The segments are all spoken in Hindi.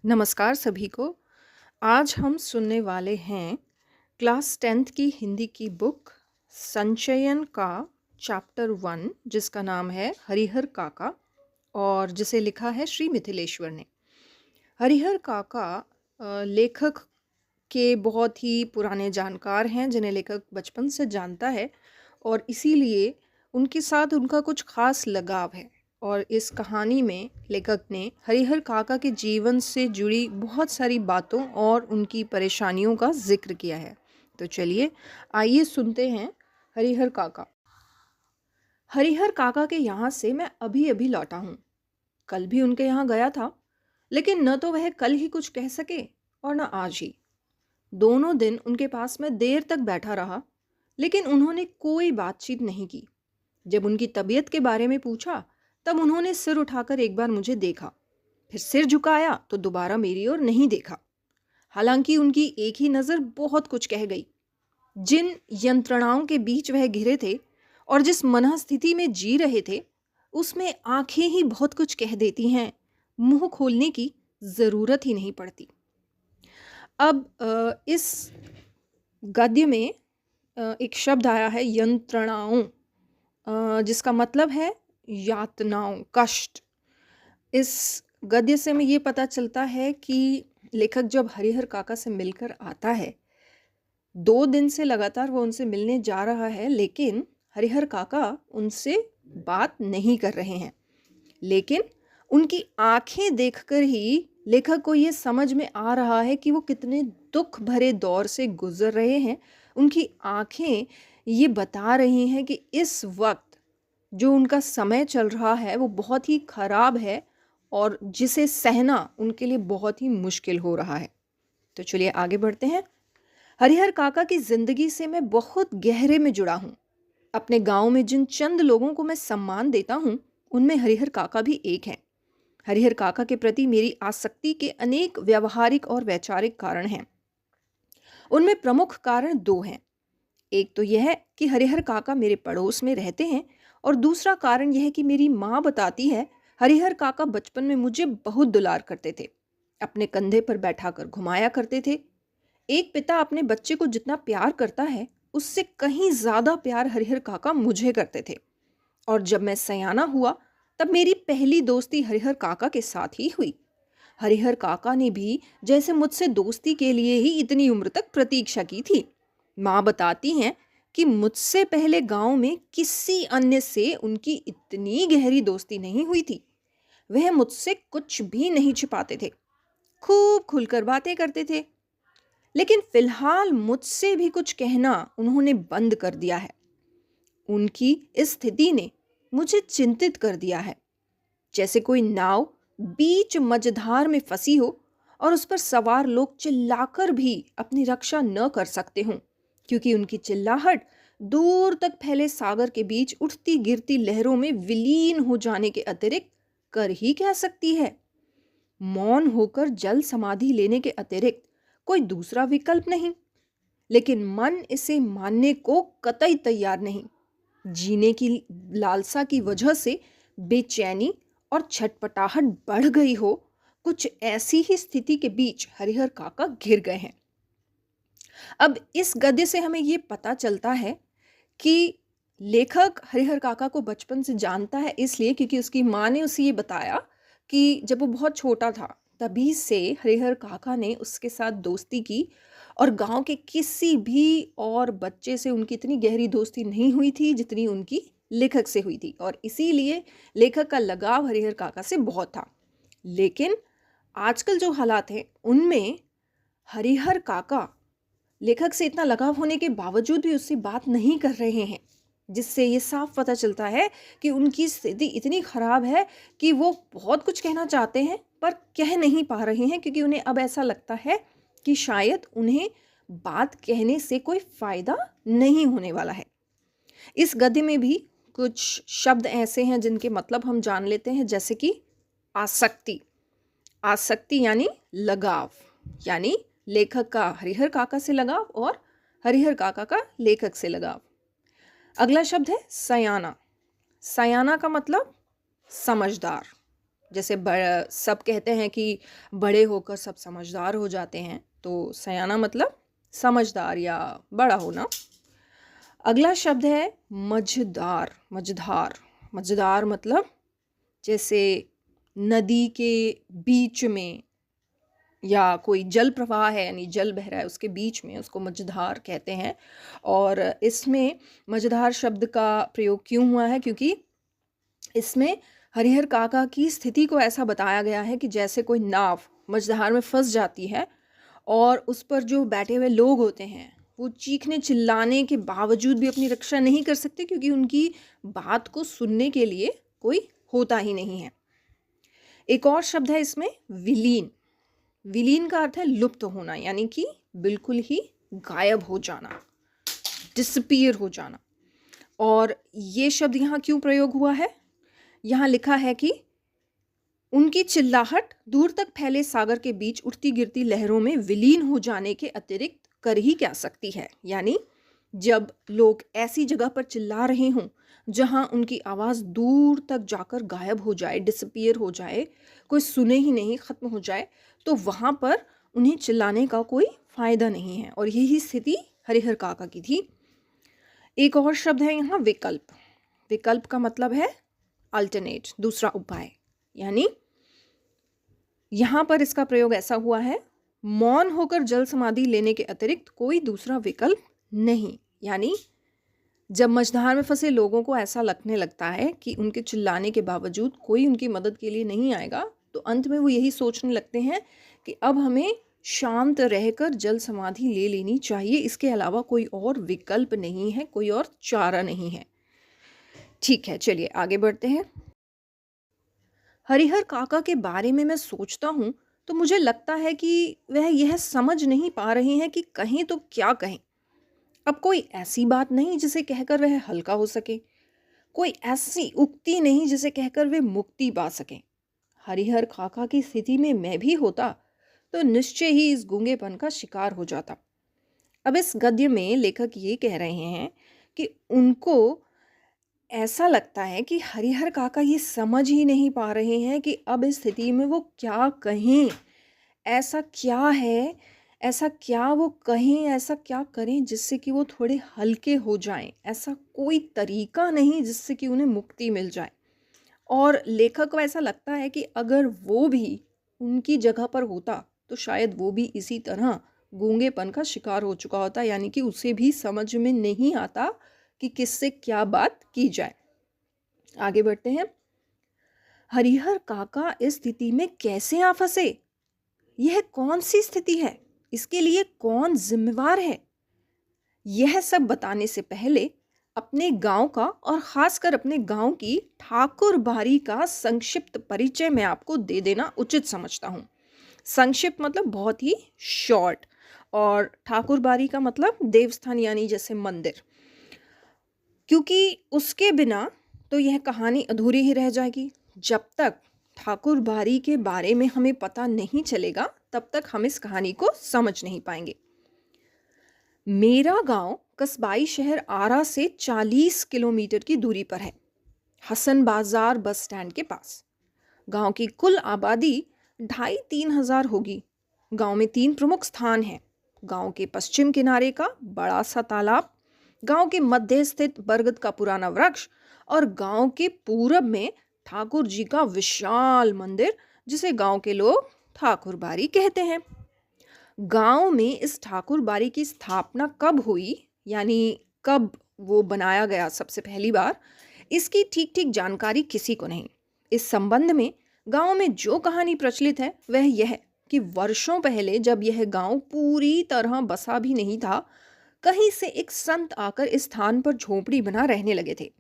नमस्कार सभी को। आज हम सुनने वाले हैं क्लास 10th की हिंदी की बुक संचयन का चैप्टर 1 जिसका नाम है हरिहर काका और जिसे लिखा है श्री मिथिलेश्वर ने। हरिहर काका लेखक के बहुत ही पुराने जानकार हैं जिन्हें लेखक बचपन से जानता है और इसीलिए उनके साथ उनका कुछ खास लगाव है। और इस कहानी में लेखक ने हरिहर काका के जीवन से जुड़ी बहुत सारी बातों और उनकी परेशानियों का जिक्र किया है। तो चलिए आइए सुनते हैं हरिहर काका। हरिहर काका के यहाँ से मैं अभी अभी लौटा हूँ। कल भी उनके यहाँ गया था, लेकिन न तो वह कल ही कुछ कह सके और न आज ही। दोनों दिन उनके पास मैं देर तक बैठा रहा, लेकिन उन्होंने कोई बातचीत नहीं की। जब उनकी तबीयत के बारे में पूछा तब उन्होंने सिर उठाकर एक बार मुझे देखा, फिर सिर झुकाया तो दोबारा मेरी ओर नहीं देखा। हालांकि उनकी एक ही नज़र बहुत कुछ कह गई। जिन यंत्रणाओं के बीच वह घिरे थे और जिस मनःस्थिति में जी रहे थे, उसमें आंखें ही बहुत कुछ कह देती हैं। मुंह खोलने की ज़रूरत ही नहीं पड़ती। अब इस गद्य में एक शब्द आया है यंत्रणाओं, जिसका मतलब है यातनाओं, कष्ट। इस गद्य से हमें ये पता चलता है कि लेखक जब हरिहर काका से मिलकर आता है, 2 दिन से लगातार वो उनसे मिलने जा रहा है, लेकिन हरिहर काका उनसे बात नहीं कर रहे हैं। लेकिन उनकी आंखें देखकर ही लेखक को ये समझ में आ रहा है कि वो कितने दुख भरे दौर से गुजर रहे हैं। उनकी आंखें ये बता रही हैं कि इस वक्त जो उनका समय चल रहा है वो बहुत ही खराब है और जिसे सहना उनके लिए बहुत ही मुश्किल हो रहा है। तो चलिए आगे बढ़ते हैं। हरिहर काका की जिंदगी से मैं बहुत गहरे में जुड़ा हूँ। अपने गांव में जिन चंद लोगों को मैं सम्मान देता हूँ, उनमें हरिहर काका भी एक हैं। हरिहर काका के प्रति मेरी आसक्ति के अनेक व्यावहारिक और वैचारिक कारण हैं। उनमें प्रमुख कारण 2 हैं। एक तो यह कि हरिहर काका मेरे पड़ोस में रहते हैं और दूसरा कारण यह कि मेरी माँ बताती है हरिहर काका बचपन में मुझे बहुत दुलार करते थे, अपने कंधे पर बैठाकर घुमाया करते थे। एक पिता अपने बच्चे को जितना प्यार करता है, उससे कहीं ज्यादा प्यार हरिहर काका मुझे करते थे। और जब मैं सयाना हुआ तब मेरी पहली दोस्ती हरिहर काका के साथ ही हुई। हरिहर काका ने भी जैसे मुझसे दोस्ती के लिए ही इतनी उम्र तक प्रतीक्षा की थी। माँ बताती हैं कि मुझसे पहले गांव में किसी अन्य से उनकी इतनी गहरी दोस्ती नहीं हुई थी। वह मुझसे कुछ भी नहीं छिपाते थे, खूब खुलकर बातें करते थे। लेकिन फिलहाल मुझसे भी कुछ कहना उन्होंने बंद कर दिया है। उनकी इस स्थिति ने मुझे चिंतित कर दिया है, जैसे कोई नाव बीच मझधार में फंसी हो और उस पर सवार लोग चिल्लाकर भी अपनी रक्षा न कर सकते हों, क्योंकि उनकी चिल्लाहट दूर तक फैले सागर के बीच उठती गिरती लहरों में विलीन हो जाने के अतिरिक्त कर ही क्या सकती है। मौन होकर जल समाधि लेने के अतिरिक्त कोई दूसरा विकल्प नहीं। लेकिन मन इसे मानने को कतई तैयार नहीं। जीने की लालसा की वजह से बेचैनी और छटपटाहट बढ़ गई हो, कुछ ऐसी ही स्थिति के बीच हरिहर काका घिर गए हैं। अब इस गद्य से हमें ये पता चलता है कि लेखक हरिहर काका को बचपन से जानता है, इसलिए क्योंकि उसकी माँ ने उसे ये बताया कि जब वो बहुत छोटा था तभी से हरिहर काका ने उसके साथ दोस्ती की और गांव के किसी भी और बच्चे से उनकी इतनी गहरी दोस्ती नहीं हुई थी जितनी उनकी लेखक से हुई थी, और इसीलिए लेखक का लगाव हरिहर काका से बहुत था। लेकिन आजकल जो हालात हैं उनमें हरिहर काका लेखक से इतना लगाव होने के बावजूद भी उससे बात नहीं कर रहे हैं, जिससे ये साफ पता चलता है कि उनकी स्थिति इतनी खराब है कि वो बहुत कुछ कहना चाहते हैं पर कह नहीं पा रहे हैं, क्योंकि उन्हें अब ऐसा लगता है कि शायद उन्हें बात कहने से कोई फायदा नहीं होने वाला है। इस गद्य में भी कुछ शब्द ऐसे हैं जिनके मतलब हम जान लेते हैं, जैसे कि आसक्ति। आसक्ति यानी लगाव, यानी लेखक का हरिहर काका से लगाव और हरिहर काका का लेखक से लगाव। अगला शब्द है सयाना। सयाना का मतलब समझदार, जैसे सब कहते हैं कि बड़े होकर सब समझदार हो जाते हैं, तो सयाना मतलब समझदार या बड़ा होना। अगला शब्द है मझधार। मझधार मझधार मतलब जैसे नदी के बीच में या कोई जल प्रवाह है, यानी जल बह रहा है उसके बीच में, उसको मझधार कहते हैं। और इसमें मझधार शब्द का प्रयोग क्यों हुआ है? क्योंकि इसमें हरिहर काका की स्थिति को ऐसा बताया गया है कि जैसे कोई नाव मझधार में फंस जाती है और उस पर जो बैठे हुए लोग होते हैं वो चीखने चिल्लाने के बावजूद भी अपनी रक्षा नहीं कर सकते, क्योंकि उनकी बात को सुनने के लिए कोई होता ही नहीं है। एक और शब्द है इसमें विलीन। विलीन का अर्थ है लुप्त होना, यानी कि बिल्कुल ही गायब हो जाना, डिसअपीयर हो जाना। और ये शब्द यहाँ क्यों प्रयोग हुआ है? यहाँ लिखा है कि उनकी चिल्लाहट दूर तक फैले सागर के बीच उठती गिरती लहरों में विलीन हो जाने के अतिरिक्त कर ही क्या सकती है। यानी जब लोग ऐसी जगह पर चिल्ला रहे हों जहां उनकी आवाज़ दूर तक जाकर गायब हो जाए, डिसअपीयर हो जाए, कोई सुने ही नहीं, ख़त्म हो जाए, तो वहाँ पर उन्हें चिल्लाने का कोई फ़ायदा नहीं है। और यही स्थिति हरिहर काका की थी। एक और शब्द है यहाँ विकल्प। विकल्प का मतलब है अल्टरनेट, दूसरा उपाय। यानी यहाँ पर इसका प्रयोग ऐसा हुआ है, मौन होकर जल समाधि लेने के अतिरिक्त कोई दूसरा विकल्प नहीं। यानी जब मझधार में फंसे लोगों को ऐसा लगने लगता है कि उनके चिल्लाने के बावजूद कोई उनकी मदद के लिए नहीं आएगा, तो अंत में वो यही सोचने लगते हैं कि अब हमें शांत रहकर जल समाधि ले लेनी चाहिए, इसके अलावा कोई और विकल्प नहीं है, कोई और चारा नहीं है। ठीक है, चलिए आगे बढ़ते हैं। हरिहर काका के बारे में मैं सोचता हूँ तो मुझे लगता है कि वह यह समझ नहीं पा रहे हैं कि कहें तो क्या कहें। अब कोई ऐसी बात नहीं जिसे कहकर वह हल्का हो सके, कोई ऐसी उक्ति नहीं जिसे कहकर वे मुक्ति पा सकें। हरिहर काका की स्थिति में मैं भी होता तो निश्चय ही इस गूंगेपन का शिकार हो जाता। अब इस गद्य में लेखक ये कह रहे हैं कि उनको ऐसा लगता है कि हरिहर काका ये समझ ही नहीं पा रहे हैं कि अब इस स्थिति में वो क्या कहें, ऐसा क्या है, ऐसा क्या वो कहें, ऐसा क्या करें जिससे कि वो थोड़े हल्के हो जाएं। ऐसा कोई तरीका नहीं जिससे कि उन्हें मुक्ति मिल जाए। और लेखक को ऐसा लगता है कि अगर वो भी उनकी जगह पर होता तो शायद वो भी इसी तरह गूंगेपन का शिकार हो चुका होता, यानी कि उसे भी समझ में नहीं आता कि किससे क्या बात की जाए। आगे बढ़ते हैं। हरिहर काका इस स्थिति में कैसे आ फंसे? यह कौन सी स्थिति है? इसके लिए कौन जिम्मेवार है? यह सब बताने से पहले अपने गांव का और खासकर अपने गांव की ठाकुर बारी का संक्षिप्त परिचय मैं आपको दे देना उचित समझता हूँ। संक्षिप्त मतलब बहुत ही शॉर्ट, और ठाकुर बारी का मतलब देवस्थान यानी जैसे मंदिर, क्योंकि उसके बिना तो यह कहानी अधूरी ही रह जाएगी। जब तक ठाकुर बारी के बारे में हमें पता नहीं चलेगा तब तक हम इस कहानी को समझ नहीं पाएंगे। मेरा गांव कस्बाई शहर आरा से 40 किलोमीटर की दूरी पर है, हसन बाजार बस स्टैंड के पास। गांव की कुल आबादी 2,500-3 हजार होगी। गांव में 3 प्रमुख स्थान हैं। गांव के पश्चिम किनारे का बड़ा सा तालाब, गांव के मध्य स्थित बरगद का पुराना वृक्ष और गांव के पूरब में ठाकुर जी का विशाल मंदिर, जिसे गांव के लोग ठाकुर बारी कहते हैं। गांव में इस ठाकुर बारी की स्थापना कब हुई, यानी कब वो बनाया गया सबसे पहली बार, इसकी ठीक ठीक जानकारी किसी को नहीं। इस संबंध में गांव में जो कहानी प्रचलित है वह यह कि वर्षों पहले जब यह गांव पूरी तरह बसा भी नहीं था, कहीं से एक संत आकर इस स्थान पर झोपड़ी बना रहने लगे थे।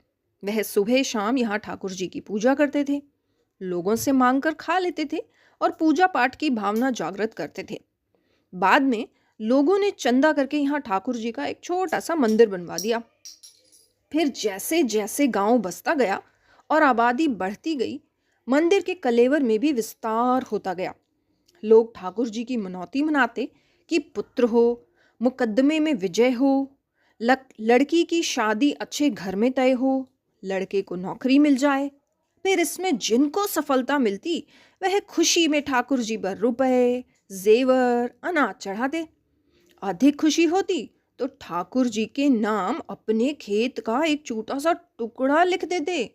वह सुबह शाम यहाँ ठाकुर जी की पूजा करते थे, लोगों से मांग कर खा लेते थे और पूजा पाठ की भावना जागृत करते थे। बाद में लोगों ने चंदा करके यहाँ ठाकुर जी का एक छोटा सा मंदिर बनवा दिया। फिर जैसे जैसे गांव बसता गया और आबादी बढ़ती गई, मंदिर के कलेवर में भी विस्तार होता गया। लोग ठाकुर जी की मनौती मनाते कि पुत्र हो, मुकद्दमे में विजय हो, लड़की की शादी अच्छे घर में तय हो, लड़के को नौकरी मिल जाए, फिर इसमें जिनको सफलता मिलती वह खुशी में ठाकुर जी पर रुपए, जेवर, अनाज चढ़ा दे। अधिक खुशी होती तो ठाकुर जी के नाम अपने खेत का एक छोटा सा टुकड़ा लिख देते।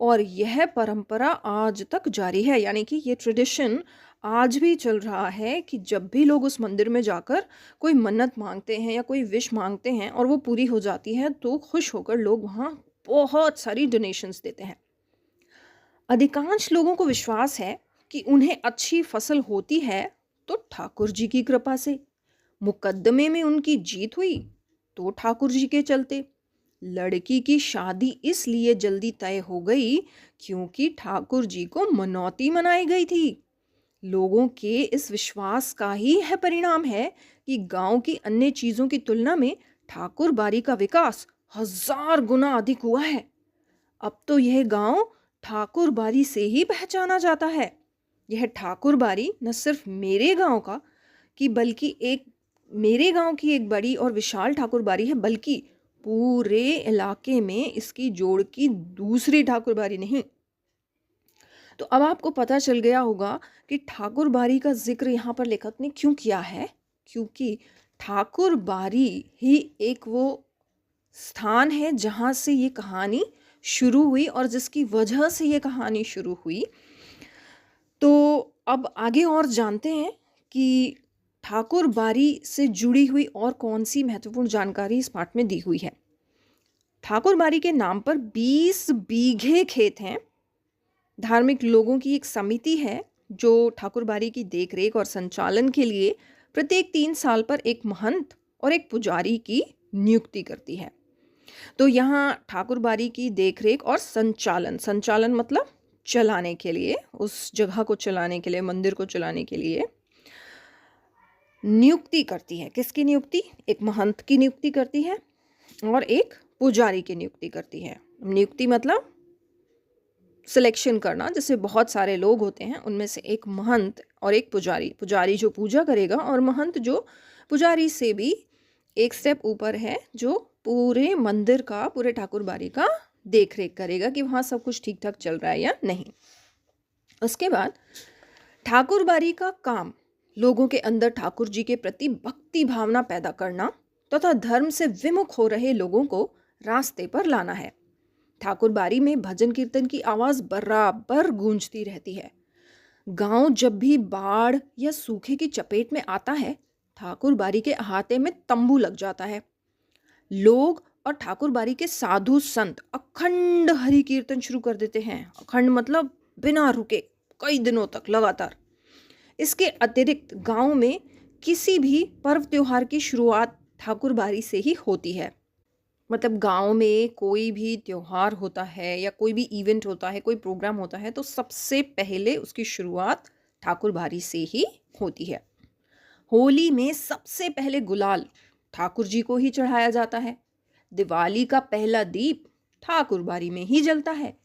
और यह परंपरा आज तक जारी है, यानी कि ये ट्रेडिशन आज भी चल रहा है कि जब भी लोग उस मंदिर में जाकर कोई मन्नत मांगते हैं या कोई विश मांगते हैं और वो पूरी हो जाती है तो खुश होकर लोग वहाँ बहुत सारी डोनेशंस देते हैं। अधिकांश लोगों को विश्वास है कि उन्हें अच्छी फसल होती है तो ठाकुर जी की कृपा से, मुकद्दमे में उनकी जीत हुई तो ठाकुर जी के चलते, लड़की की शादी इसलिए जल्दी तय हो गई क्योंकि ठाकुर जी को मनौती मनाई गई थी। लोगों के इस विश्वास का ही यह परिणाम है कि गांव की अन्य चीजों की तुलना में ठाकुर बाड़ी का विकास 1000 गुना अधिक हुआ है। अब तो यह गांव ठाकुर बाड़ी से ही पहचाना जाता है। यह ठाकुर बाड़ी न सिर्फ मेरे गांव का कि बल्कि एक मेरे गांव की एक बड़ी और विशाल ठाकुर बाड़ी है, बल्कि पूरे इलाके में इसकी जोड़ की दूसरी ठाकुर बाड़ी नहीं। तो अब आपको पता चल गया होगा कि ठाकुर बाड़ी का जिक्र यहाँ पर लेखक ने क्यों किया है, क्योंकि ठाकुर बाड़ी ही एक वो स्थान है जहाँ से ये कहानी शुरू हुई और जिसकी वजह से ये कहानी शुरू हुई। तो अब आगे और जानते हैं कि ठाकुर बाड़ी से जुड़ी हुई और कौन सी महत्वपूर्ण जानकारी इस पाठ में दी हुई है। ठाकुर बाड़ी के नाम पर 20 बीघे खेत हैं। धार्मिक लोगों की एक समिति है जो ठाकुर बाड़ी की देखरेख और संचालन के लिए प्रत्येक 3 साल पर एक महंत और एक पुजारी की नियुक्ति करती है। तो यहाँ ठाकुर बाड़ी की देखरेख और संचालन मतलब चलाने के लिए, उस जगह को चलाने के लिए, मंदिर को चलाने के लिए नियुक्ति करती है। किसकी नियुक्ति? एक महंत की नियुक्ति करती है और एक पुजारी की नियुक्ति करती है। नियुक्ति मतलब सिलेक्शन करना, जैसे बहुत सारे लोग होते हैं उनमें से एक महंत और एक पुजारी जो पूजा करेगा और महंत जो पुजारी से भी एक स्टेप ऊपर है, जो पूरे मंदिर का, पूरे ठाकुर बाड़ी का देख रेख करेगा कि वहाँ सब कुछ ठीक ठाक चल रहा है या नहीं। उसके बाद ठाकुर बाड़ी का काम लोगों के अंदर ठाकुर जी के प्रति भक्ति भावना पैदा करना तथा धर्म से विमुख हो रहे लोगों को रास्ते पर लाना है। ठाकुर बाड़ी में भजन कीर्तन की आवाज बराबर गूंजती रहती है। गांव जब भी बाढ़ या सूखे की चपेट में आता है, ठाकुर बाड़ी के अहाते में तंबू लग जाता है। लोग और ठाकुर बाड़ी के साधु संत अखंड हरि कीर्तन शुरू कर देते हैं। अखंड मतलब बिना रुके, कई दिनों तक लगातार। इसके अतिरिक्त गांव में किसी भी पर्व त्योहार की शुरुआत ठाकुर बाड़ी से ही होती है। मतलब गांव में कोई भी त्योहार होता है या कोई भी इवेंट होता है, कोई प्रोग्राम होता है, तो सबसे पहले उसकी शुरुआत ठाकुर बाड़ी से ही होती है। होली में सबसे पहले गुलाल ठाकुर जी को ही चढ़ाया जाता है। दिवाली का पहला दीप ठाकुर बाड़ी में ही जलता है।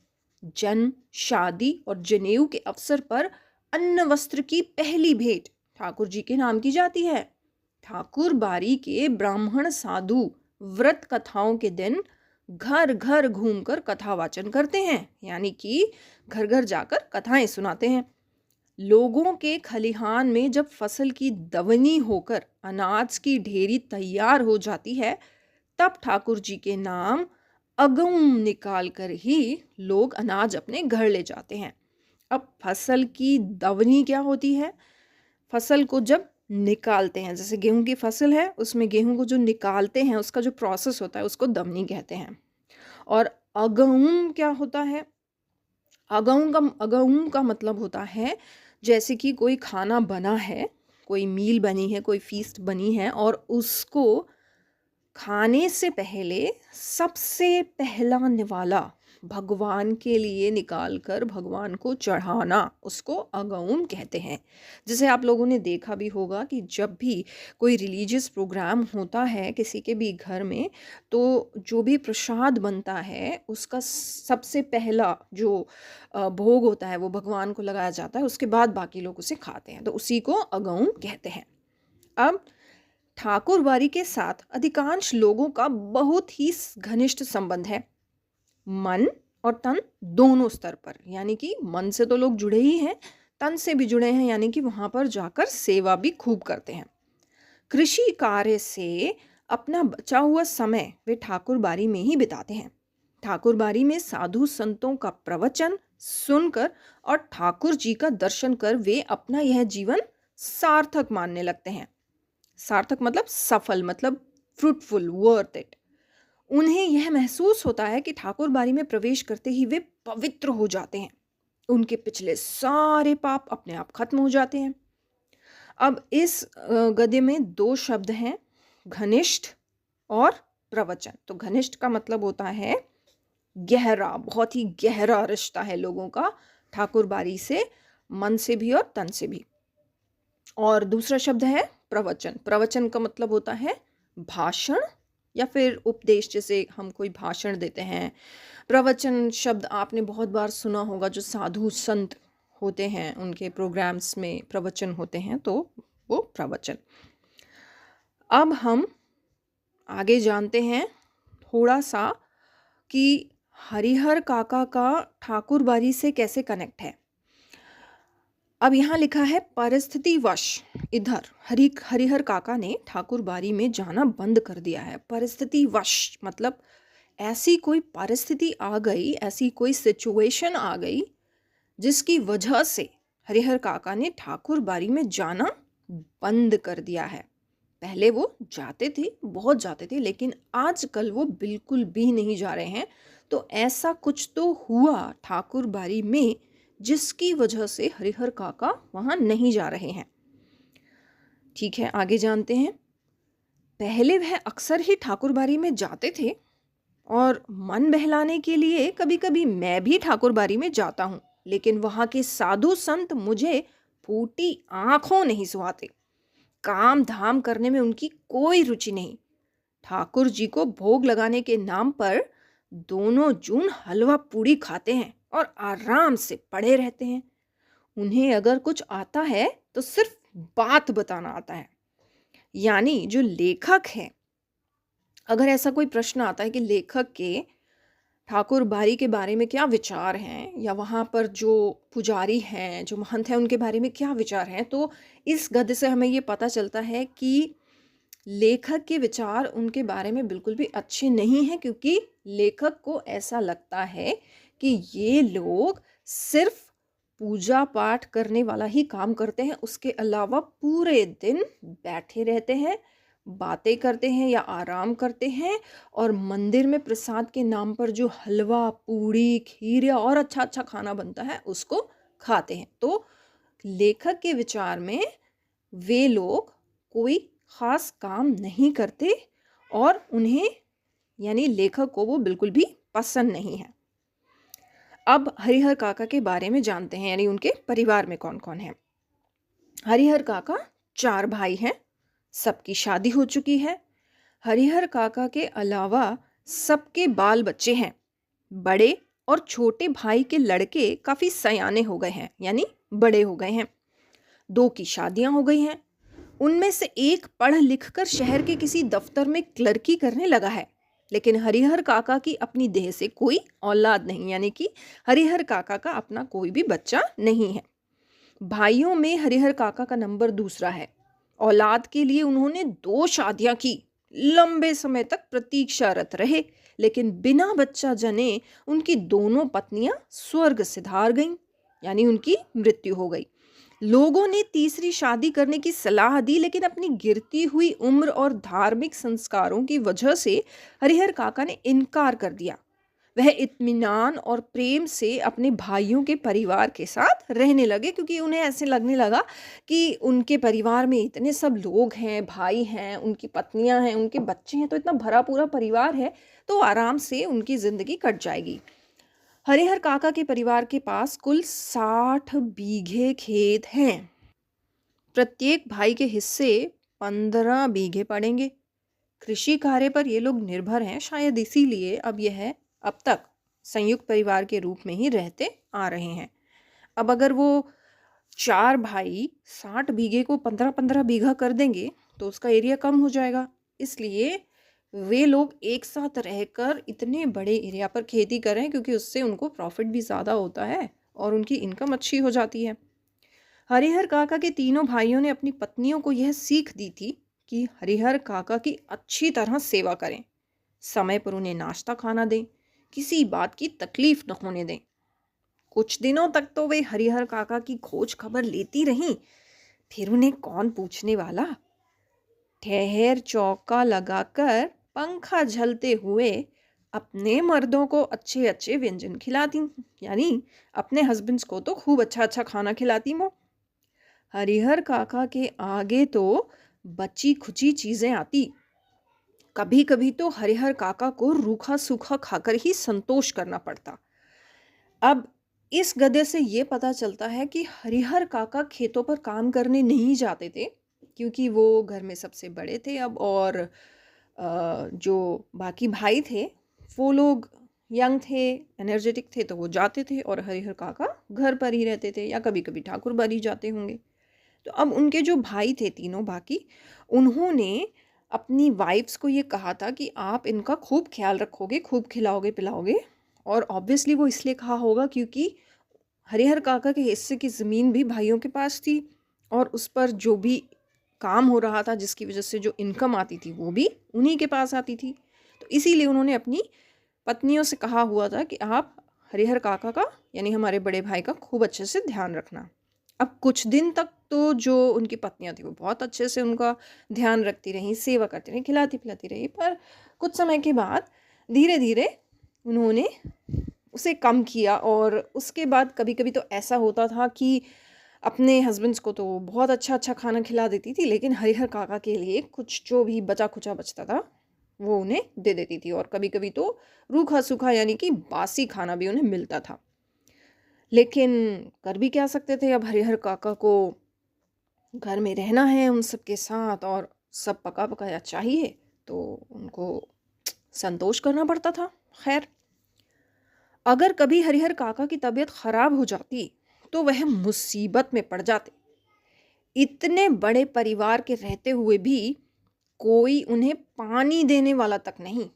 जन्म, शादी और जनेऊ के अवसर पर अन्न वस्त्र की पहली भेंट ठाकुर जी के नाम की जाती है। ठाकुर बाड़ी के ब्राह्मण साधु व्रत कथाओं के दिन घर घर घूमकर कथा वाचन करते हैं, यानी कि घर घर जाकर कथाएं सुनाते हैं। लोगों के खलिहान में जब फसल की दवनी होकर अनाज की ढेरी तैयार हो जाती है, तब ठाकुर जी के नाम अगम निकाल कर ही लोग अनाज अपने घर ले जाते हैं। अब फसल की दवनी क्या होती है? फसल को जब निकालते हैं, जैसे गेहूं की फसल है, उसमें गेहूं को जो निकालते हैं उसका जो प्रोसेस होता है उसको दवनी कहते हैं। और अगम क्या होता है? अगम का मतलब होता है जैसे कि कोई खाना बना है, कोई मील बनी है, कोई फीस्ट बनी है और उसको खाने से पहले सबसे पहला निवाला भगवान के लिए निकाल कर भगवान को चढ़ाना, उसको अगौम कहते हैं। जैसे आप लोगों ने देखा भी होगा कि जब भी कोई रिलीजियस प्रोग्राम होता है किसी के भी घर में, तो जो भी प्रसाद बनता है उसका सबसे पहला जो भोग होता है वो भगवान को लगाया जाता है, उसके बाद बाकी लोग उसे खाते हैं, तो उसी को अगौम कहते हैं। अब ठाकुर बाड़ी के साथ अधिकांश लोगों का बहुत ही घनिष्ठ संबंध है। मन और तन दोनों स्तर पर, यानी कि मन से तो लोग जुड़े ही हैं, तन से भी जुड़े हैं, यानी कि वहाँ पर जाकर सेवा भी खूब करते हैं। कृषि कार्य से अपना बचा हुआ समय वे ठाकुर बाड़ी में ही बिताते हैं। ठाकुर बाड़ी में साधु संतों का प्रवचन सुनकर और ठाकुर जी का दर्शन कर वे अपना यह जीवन सार्थक मानने लगते हैं। सार्थक मतलब सफल, मतलब फ्रूटफुल, वर्थ इट। उन्हें यह महसूस होता है कि ठाकुर बाड़ी में प्रवेश करते ही वे पवित्र हो जाते हैं। उनके पिछले सारे पाप अपने आप खत्म हो जाते हैं। अब इस गद्य में दो शब्द हैं, घनिष्ठ और प्रवचन। तो घनिष्ठ का मतलब होता है गहरा, बहुत ही गहरा रिश्ता है लोगों का ठाकुर बाड़ी से, मन से भी और तन से भी। और दूसरा शब्द है प्रवचन। प्रवचन का मतलब होता है भाषण या फिर उपदेश, जैसे हम कोई भाषण देते हैं। प्रवचन शब्द आपने बहुत बार सुना होगा, जो साधु संत होते हैं उनके प्रोग्राम्स में प्रवचन होते हैं, तो वो प्रवचन। अब हम आगे जानते हैं थोड़ा सा कि हरिहर काका का ठाकुर बाड़ी से कैसे कनेक्ट है। अब यहाँ लिखा है परिस्थितिवश इधर हरिहर काका ने ठाकुर बाड़ी में जाना बंद कर दिया है। परिस्थितिवश मतलब ऐसी कोई परिस्थिति आ गई, ऐसी कोई सिचुएशन आ गई जिसकी वजह से हरिहर काका ने ठाकुर बाड़ी में जाना बंद कर दिया है। पहले वो जाते थे, बहुत जाते थे, लेकिन आजकल वो बिल्कुल भी नहीं जा रहे हैं। तो ऐसा कुछ तो हुआ ठाकुर बाड़ी में जिसकी वजह से हरिहर काका वहाँ नहीं जा रहे हैं। ठीक है, आगे जानते हैं। पहले वह अक्सर ही ठाकुर बाड़ी में जाते थे और मन बहलाने के लिए कभी कभी मैं भी ठाकुर बाड़ी में जाता हूँ, लेकिन वहाँ के साधु संत मुझे फूटी आंखों नहीं सुहाते। काम धाम करने में उनकी कोई रुचि नहीं। ठाकुर जी को भोग लगाने के नाम पर दोनों जून हलवा पूड़ी खाते हैं और आराम से पड़े रहते हैं। उन्हें अगर कुछ आता है तो सिर्फ बात बताना आता है। यानी जो लेखक है, अगर ऐसा कोई प्रश्न आता है कि लेखक के ठाकुर बाड़ी के बारे में क्या विचार हैं, या वहाँ पर जो पुजारी हैं, जो महंत हैं, उनके बारे में क्या विचार हैं, तो इस गद्य से हमें ये पता चलता है कि लेखक के विचार उनके बारे में बिल्कुल भी अच्छे नहीं हैं, क्योंकि लेखक को ऐसा लगता है कि ये लोग सिर्फ पूजा पाठ करने वाला ही काम करते हैं, उसके अलावा पूरे दिन बैठे रहते हैं, बातें करते हैं या आराम करते हैं, और मंदिर में प्रसाद के नाम पर जो हलवा पूड़ी खीर या और अच्छा अच्छा खाना बनता है उसको खाते हैं। तो लेखक के विचार में वे लोग कोई ख़ास काम नहीं करते और उन्हें, यानी लेखक को, वो बिल्कुल भी पसंद नहीं है। अब हरिहर काका के बारे में जानते हैं, यानी उनके परिवार में कौन कौन है। हरिहर काका 4 भाई हैं, सबकी शादी हो चुकी है। हरिहर काका के अलावा सबके बाल बच्चे हैं। बड़े और छोटे भाई के लड़के काफ़ी सयाने हो गए हैं, यानी बड़े हो गए हैं। 2 की शादियां हो गई हैं। उनमें से एक पढ़ लिख कर शहर के किसी दफ्तर में क्लर्की करने लगा है। लेकिन हरिहर काका की अपनी देह से कोई औलाद नहीं, यानी कि हरिहर काका का अपना कोई भी बच्चा नहीं है। भाइयों में हरिहर काका का नंबर दूसरा है। औलाद के लिए उन्होंने 2 शादियां की, लंबे समय तक प्रतीक्षारत रहे, लेकिन बिना बच्चा जने उनकी दोनों पत्नियां स्वर्ग सिधार गईं, यानी उनकी मृत्यु हो गई। लोगों ने तीसरी शादी करने की सलाह दी, लेकिन अपनी गिरती हुई उम्र और धार्मिक संस्कारों की वजह से हरिहर काका ने इनकार कर दिया। वह इत्मीनान और प्रेम से अपने भाइयों के परिवार के साथ रहने लगे, क्योंकि उन्हें ऐसे लगने लगा कि उनके परिवार में इतने सब लोग हैं, भाई हैं, उनकी पत्नियां हैं, उनके बच्चे हैं, तो इतना भरा पूरा परिवार है, तो आराम से उनकी ज़िंदगी कट जाएगी। हरिहर काका के परिवार के पास कुल 60 बीघे खेत हैं। प्रत्येक भाई के हिस्से 15 बीघे पड़ेंगे। कृषि कार्य पर ये लोग निर्भर हैं, शायद इसीलिए अब तक संयुक्त परिवार के रूप में ही रहते आ रहे हैं। अब अगर वो 4 भाई 60 बीघे को 15-15 बीघा कर देंगे तो उसका एरिया कम हो जाएगा। इसलिए वे लोग एक साथ रहकर इतने बड़े एरिया पर खेती कर रहे हैं क्योंकि उससे उनको प्रॉफिट भी ज़्यादा होता है और उनकी इनकम अच्छी हो जाती है। हरिहर काका के तीनों भाइयों ने अपनी पत्नियों को यह सीख दी थी कि हरिहर काका की अच्छी तरह सेवा करें, समय पर उन्हें नाश्ता खाना दें, किसी बात की तकलीफ न होने दें। कुछ दिनों तक तो वे हरिहर काका की खोज खबर लेती रहीं, फिर उन्हें कौन पूछने वाला। ठहर चौका लगाकर पंखा झलते हुए अपने मर्दों को अच्छे अच्छे व्यंजन खिलाती, यानी अपने हस्बैंड्स को तो खूब अच्छा अच्छा खाना खिलाती वो। हरिहर काका के आगे तो बची खुची चीजें आती। कभी कभी तो हरिहर काका को रूखा सूखा खाकर ही संतोष करना पड़ता। अब इस गद्य से ये पता चलता है कि हरिहर काका खेतों पर काम करने नहीं जाते थे क्योंकि वो घर में सबसे बड़े थे अब, और जो बाकी भाई थे वो लोग यंग थे, एनर्जेटिक थे, तो वो जाते थे और हरिहर काका घर पर ही रहते थे या कभी कभी ठाकुर बाड़ी जाते होंगे। तो अब उनके जो भाई थे तीनों बाकी, उन्होंने अपनी वाइफ्स को ये कहा था कि आप इनका खूब ख्याल रखोगे, खूब खिलाओगे पिलाओगे। और ऑब्वियसली वो इसलिए कहा होगा क्योंकि हरिहर काका के हिस्से की ज़मीन भी भाइयों के पास थी और उस पर जो भी काम हो रहा था जिसकी वजह से जो इनकम आती थी वो भी उन्हीं के पास आती थी। तो इसीलिए उन्होंने अपनी पत्नियों से कहा हुआ था कि आप हरिहर काका का, यानी हमारे बड़े भाई का, खूब अच्छे से ध्यान रखना। अब कुछ दिन तक तो जो उनकी पत्नियां थी वो बहुत अच्छे से उनका ध्यान रखती रहीं, सेवा करती रहीं, खिलाती पिलाती रही, पर कुछ समय के बाद धीरे धीरे उन्होंने उसे कम किया। और उसके बाद कभी कभी तो ऐसा होता था कि अपने हस्बैंड्स को तो बहुत अच्छा अच्छा खाना खिला देती थी, लेकिन हरिहर काका के लिए कुछ जो भी बचा खुचा बचता था वो उन्हें दे देती थी, और कभी कभी तो रूखा सूखा यानी कि बासी खाना भी उन्हें मिलता था। लेकिन कर भी क्या सकते थे, अब हरिहर काका को घर में रहना है उन सब के साथ और सब पका पकाया चाहिए, तो उनको संतोष करना पड़ता था। खैर, अगर कभी हरिहर काका की तबीयत खराब हो जाती तो वह मुसीबत में पड़ जाते। इतने बड़े परिवार के रहते हुए भी कोई उन्हें पानी देने वाला तक नहीं।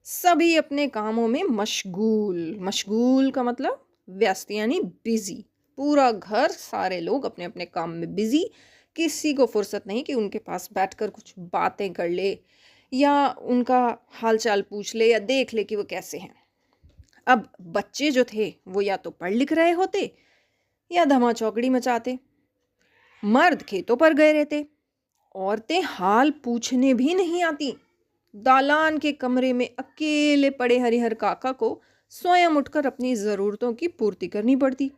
सभी अपने कामों में मशगूल, मशगूल का मतलब व्यस्त यानी बिजी। पूरा घर, सारे लोग अपने अपने काम में बिजी। किसी को फुर्सत नहीं कि उनके पास बैठकर कुछ बातें कर ले या उनका हालचाल पूछ ले या देख ले कि वो कैसे हैं। अब बच्चे जो थे वो या तो पढ़ लिख रहे होते या धमा चौकड़ी मचाते। मर्द खेतों पर गए रहते। औरतें हाल पूछने भी नहीं आती। दालान के कमरे में अकेले पड़े हरिहर काका को स्वयं उठकर अपनी ज़रूरतों की पूर्ति करनी पड़ती।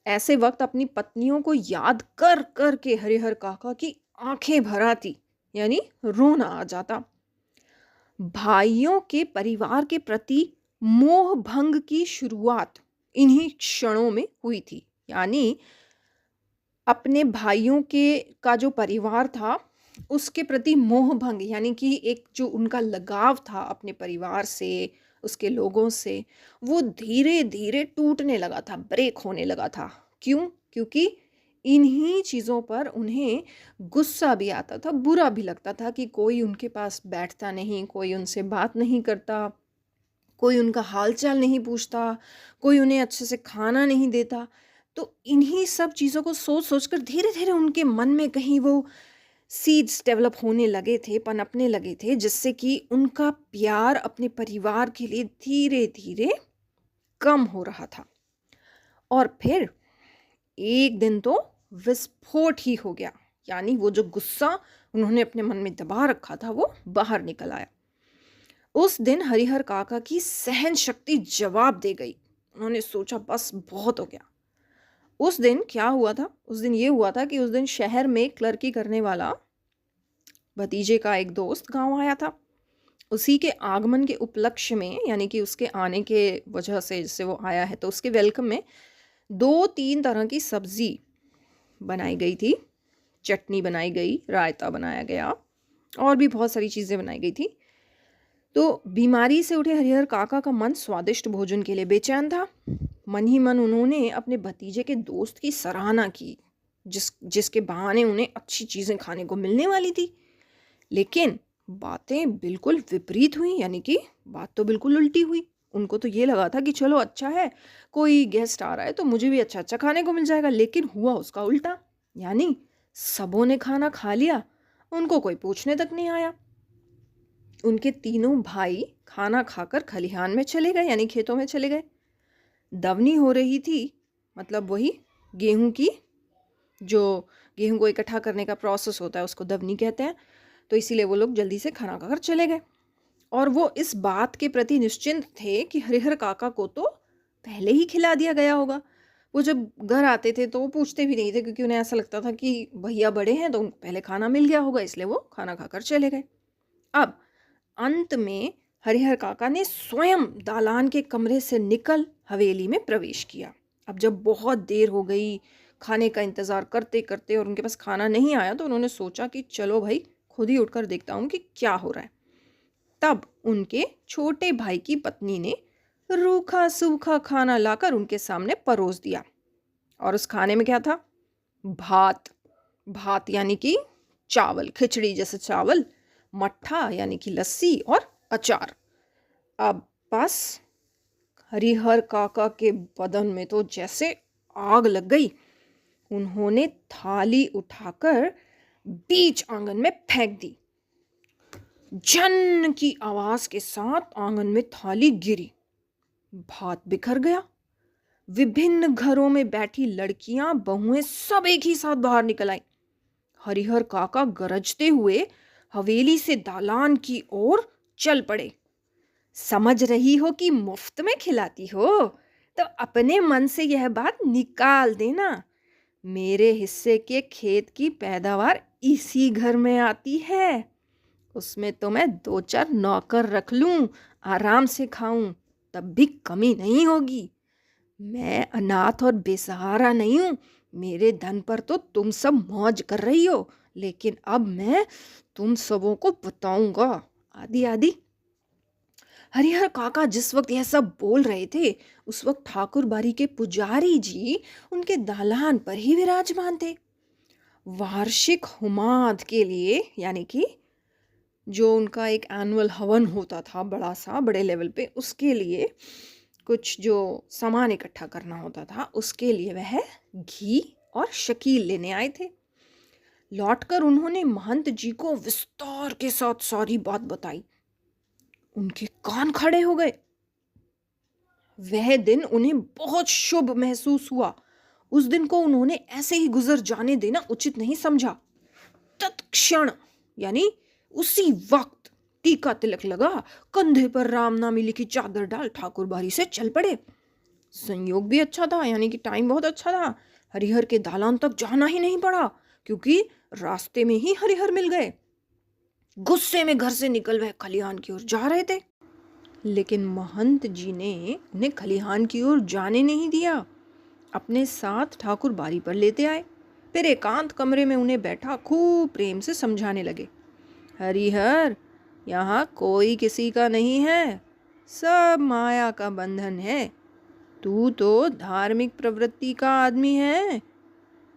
ऐसे वक्त अपनी पत्नियों को याद कर कर के हरिहर काका की आंखें भर आती, यानी रोना आ जाता। भाइयों के परिवार के प्रति मोह भंग की शुरुआत इन्हीं क्षणों में हुई थी। यानी अपने भाइयों के का जो परिवार था उसके प्रति मोह भंग, यानी कि एक जो उनका लगाव था अपने परिवार से, उसके लोगों से, वो धीरे धीरे टूटने लगा था, ब्रेक होने लगा था। क्यों? क्योंकि इन्हीं चीज़ों पर उन्हें गुस्सा भी आता था, बुरा भी लगता था कि कोई उनके पास बैठता नहीं, कोई उनसे बात नहीं करता, कोई उनका हालचाल नहीं पूछता, कोई उन्हें अच्छे से खाना नहीं देता। तो इन्हीं सब चीज़ों को सोच सोचकर धीरे धीरे उनके मन में कहीं वो सीड्स डेवलप होने लगे थे, पनपने लगे थे, जिससे कि उनका प्यार अपने परिवार के लिए धीरे धीरे कम हो रहा था। और फिर एक दिन तो विस्फोट ही हो गया, यानी वो जो गुस्सा उन्होंने अपने मन में दबा रखा था वो बाहर निकल आया। उस दिन हरिहर काका की सहन शक्ति जवाब दे गई। उन्होंने सोचा बस बहुत हो गया। उस दिन क्या हुआ था? उस दिन ये हुआ था कि उस दिन शहर में क्लर्की करने वाला भतीजे का एक दोस्त गांव आया था। उसी के आगमन के उपलक्ष्य में, यानी कि उसके आने के वजह से जिससे वो आया है, तो उसके वेलकम में 2-3 तरह की सब्जी बनाई गई थी। चटनी बनाई गई, रायता बनाया गया और भी बहुत सारी चीज़ें बनाई गई थी। तो बीमारी से उठे हरिहर काका का मन स्वादिष्ट भोजन के लिए बेचैन था। मन ही मन उन्होंने अपने भतीजे के दोस्त की सराहना की, जिसके बहाने उन्हें अच्छी चीज़ें खाने को मिलने वाली थी। लेकिन बातें बिल्कुल विपरीत हुई, यानी कि बात तो बिल्कुल उल्टी हुई। उनको तो ये लगा था कि चलो अच्छा है, कोई गेस्ट आ रहा है तो मुझे भी अच्छा-अच्छा खाने को मिल जाएगा, लेकिन हुआ उसका उल्टा। यानी सबों ने खाना खा लिया, उनको कोई पूछने तक नहीं आया। उनके तीनों भाई खाना खाकर खलिहान में चले गए, यानी खेतों में चले गए। दवनी हो रही थी, मतलब वही गेहूं की, जो गेहूं को इकट्ठा करने का प्रोसेस होता है उसको दवनी कहते हैं। तो इसीलिए वो लोग जल्दी से खाना खाकर चले गए। और वो इस बात के प्रति निश्चिंत थे कि हरिहर काका को तो पहले ही खिला दिया गया होगा। वो जब घर आते थे तो वो पूछते भी नहीं थे, क्योंकि उन्हें ऐसा लगता था कि भैया बड़े हैं तो उनको पहले खाना मिल गया होगा, इसलिए वो खाना खाकर चले गए। अब अंत में हरिहर काका ने स्वयं दालान के कमरे से निकल हवेली में प्रवेश किया। अब जब बहुत देर हो गई खाने का इंतज़ार करते करते और उनके पास खाना नहीं आया, तो उन्होंने सोचा कि चलो भाई खुद ही उठकर देखता हूँ कि क्या हो रहा है। तब उनके छोटे भाई की पत्नी ने रूखा सूखा खाना लाकर उनके सामने परोस दिया। और उस खाने में क्या था? भात। भात यानी कि चावल, खिचड़ी जैसे चावल, मट्ठा यानी कि लस्सी और अचार। अब बस हरिहर काका के बदन में तो जैसे आग लग गई। उन्होंने थाली उठाकर बीच आंगन में फेंक दी। झन की आवाज के साथ आंगन में थाली गिरी, भात बिखर गया। विभिन्न घरों में बैठी लड़कियां, बहुएं सब एक ही साथ बाहर निकल आई। हरिहर काका गरजते हुए हवेली से दालान की ओर चल पड़े। समझ रही हो कि मुफ्त में खिलाती हो, तो अपने मन से यह बात निकाल देना। मेरे हिस्से के खेत की पैदावार इसी घर में आती है। उसमें तो मैं 2-4 नौकर रख लूं, आराम से खाऊं, तब भी कमी नहीं होगी। मैं अनाथ और बेसहारा नहीं हूं। मेरे धन पर तो तुम सब मौज कर रही हो, लेकिन अब मैं तुम सबों को बताऊंगा। आदि आदि। हरिहर काका जिस वक्त यह सब बोल रहे थे, उस वक्त ठाकुर बाड़ी के पुजारी जी उनके दालान पर ही विराजमान थे। वार्षिक हुमाद के लिए, यानी कि जो उनका एक एनुअल हवन होता था बड़ा सा, बड़े लेवल पे, उसके लिए कुछ जो सामान इकट्ठा करना होता था, उसके लिए वह घी और शकील लेने आए थे। लौटकर उन्होंने महंत जी को विस्तार के साथ सारी बात बताई। उनके कान खड़े हो गए। वह दिन उन्हें बहुत शुभ महसूस हुआ। उस दिन को उन्होंने ऐसे ही गुजर जाने देना उचित नहीं समझा। तत्क्षण, यानी उसी वक्त, टीका तिलक लगा, कंधे पर रामनामी लिखी चादर डाल ठाकुर बाड़ी से चल पड़े। संयोग भी अच्छा था, यानी कि टाइम बहुत अच्छा था। हरिहर के दालान तक जाना ही नहीं पड़ा, क्योंकि रास्ते में ही हरिहर मिल गए। गुस्से में घर से निकल वह खलिहान की ओर जा रहे थे, लेकिन महंत जी ने उन्हें खलिहान की ओर जाने नहीं दिया। अपने साथ ठाकुर बाड़ी पर लेते आए। फिर एकांत कमरे में उन्हें बैठा खूब प्रेम से समझाने लगे। हरिहर, यहाँ कोई किसी का नहीं है, सब माया का बंधन है। तू तो धार्मिक प्रवृत्ति का आदमी है।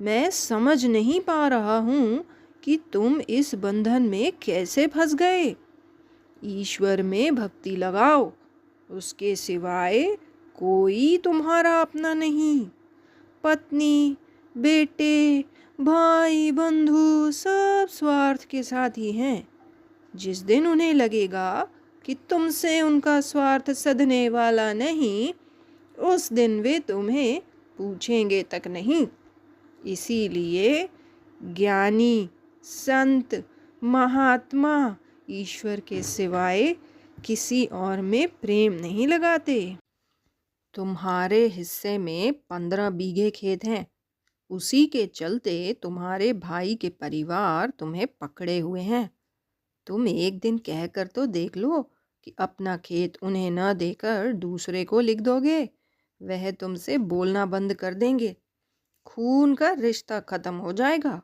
मैं समझ नहीं पा रहा हूँ कि तुम इस बंधन में कैसे फंस गए। ईश्वर में भक्ति लगाओ, उसके सिवाय कोई तुम्हारा अपना नहीं। पत्नी, बेटे, भाई, बंधु सब स्वार्थ के साथी हैं। जिस दिन उन्हें लगेगा कि तुमसे उनका स्वार्थ सधने वाला नहीं, उस दिन वे तुम्हें पूछेंगे तक नहीं। इसीलिए ज्ञानी, संत, महात्मा ईश्वर के सिवाय किसी और में प्रेम नहीं लगाते। तुम्हारे हिस्से में 15 बीघे खेत हैं। उसी के चलते तुम्हारे भाई के परिवार तुम्हें पकड़े हुए हैं। तुम एक दिन कहकर तो देख लो कि अपना खेत उन्हें न देकर दूसरे को लिख दोगे। वह तुमसे बोलना बंद कर देंगे। खून का रिश्ता खत्म हो जाएगा।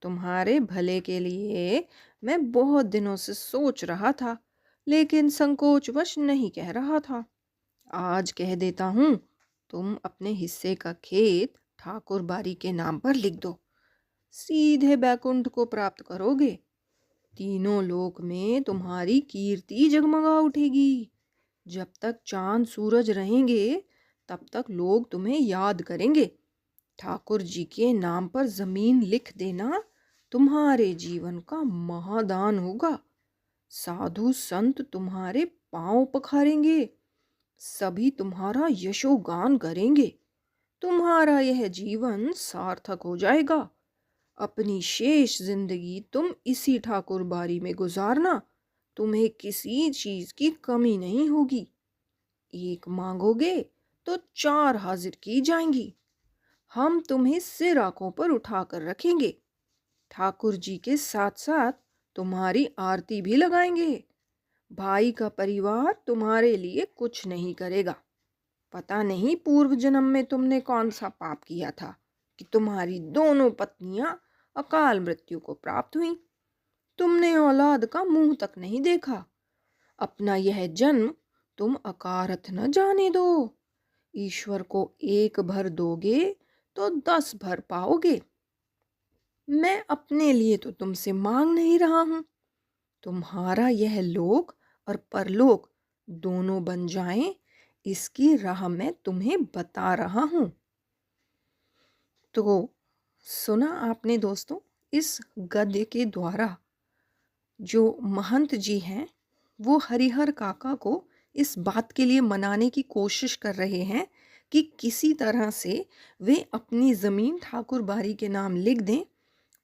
तुम्हारे भले के लिए मैं बहुत दिनों से सोच रहा था, लेकिन संकोचवश नहीं कह रहा था। आज कह देता हूँ, तुम अपने हिस्से का खेत ठाकुर बाड़ी के नाम पर लिख दो। सीधे बैकुंठ को प्राप्त करोगे। तीनों लोक में तुम्हारी कीर्ति जगमगा उठेगी। जब तक चांद सूरज रहेंगे तब तक लोग तुम्हें याद करेंगे। ठाकुर जी के नाम पर जमीन लिख देना तुम्हारे जीवन का महादान होगा। साधु संत तुम्हारे पांव पखारेंगे, सभी तुम्हारा यशोगान करेंगे। तुम्हारा यह जीवन सार्थक हो जाएगा। अपनी शेष जिंदगी तुम इसी ठाकुर बाड़ी में गुजारना, तुम्हें किसी चीज की कमी नहीं होगी। एक मांगोगे तो चार हाजिर की जाएंगी। हम तुम्हें सिर आंखों पर उठाकर रखेंगे। ठाकुर जी के साथ साथ तुम्हारी आरती भी लगाएंगे। भाई का परिवार तुम्हारे लिए कुछ नहीं करेगा। पता नहीं पूर्व जन्म में तुमने कौन सा पाप किया था कि तुम्हारी दोनों पत्नियां अकाल मृत्यु को प्राप्त हुई। तुमने औलाद का मुंह तक नहीं देखा। अपना यह जन्म तुम अकारथ न जाने दो। ईश्वर को एक भर दोगे तो 10 भर पाओगे। मैं अपने लिए तो तुमसे मांग नहीं रहा हूं। तुम्हारा यह लोक और परलोक दोनों बन जाएं, इसकी राह मैं तुम्हें बता रहा हूं। तो सुना आपने दोस्तों, इस गद्य के द्वारा जो महंत जी हैं वो हरिहर काका को इस बात के लिए मनाने की कोशिश कर रहे हैं कि किसी तरह से वे अपनी ज़मीन ठाकुर बाड़ी के नाम लिख दें।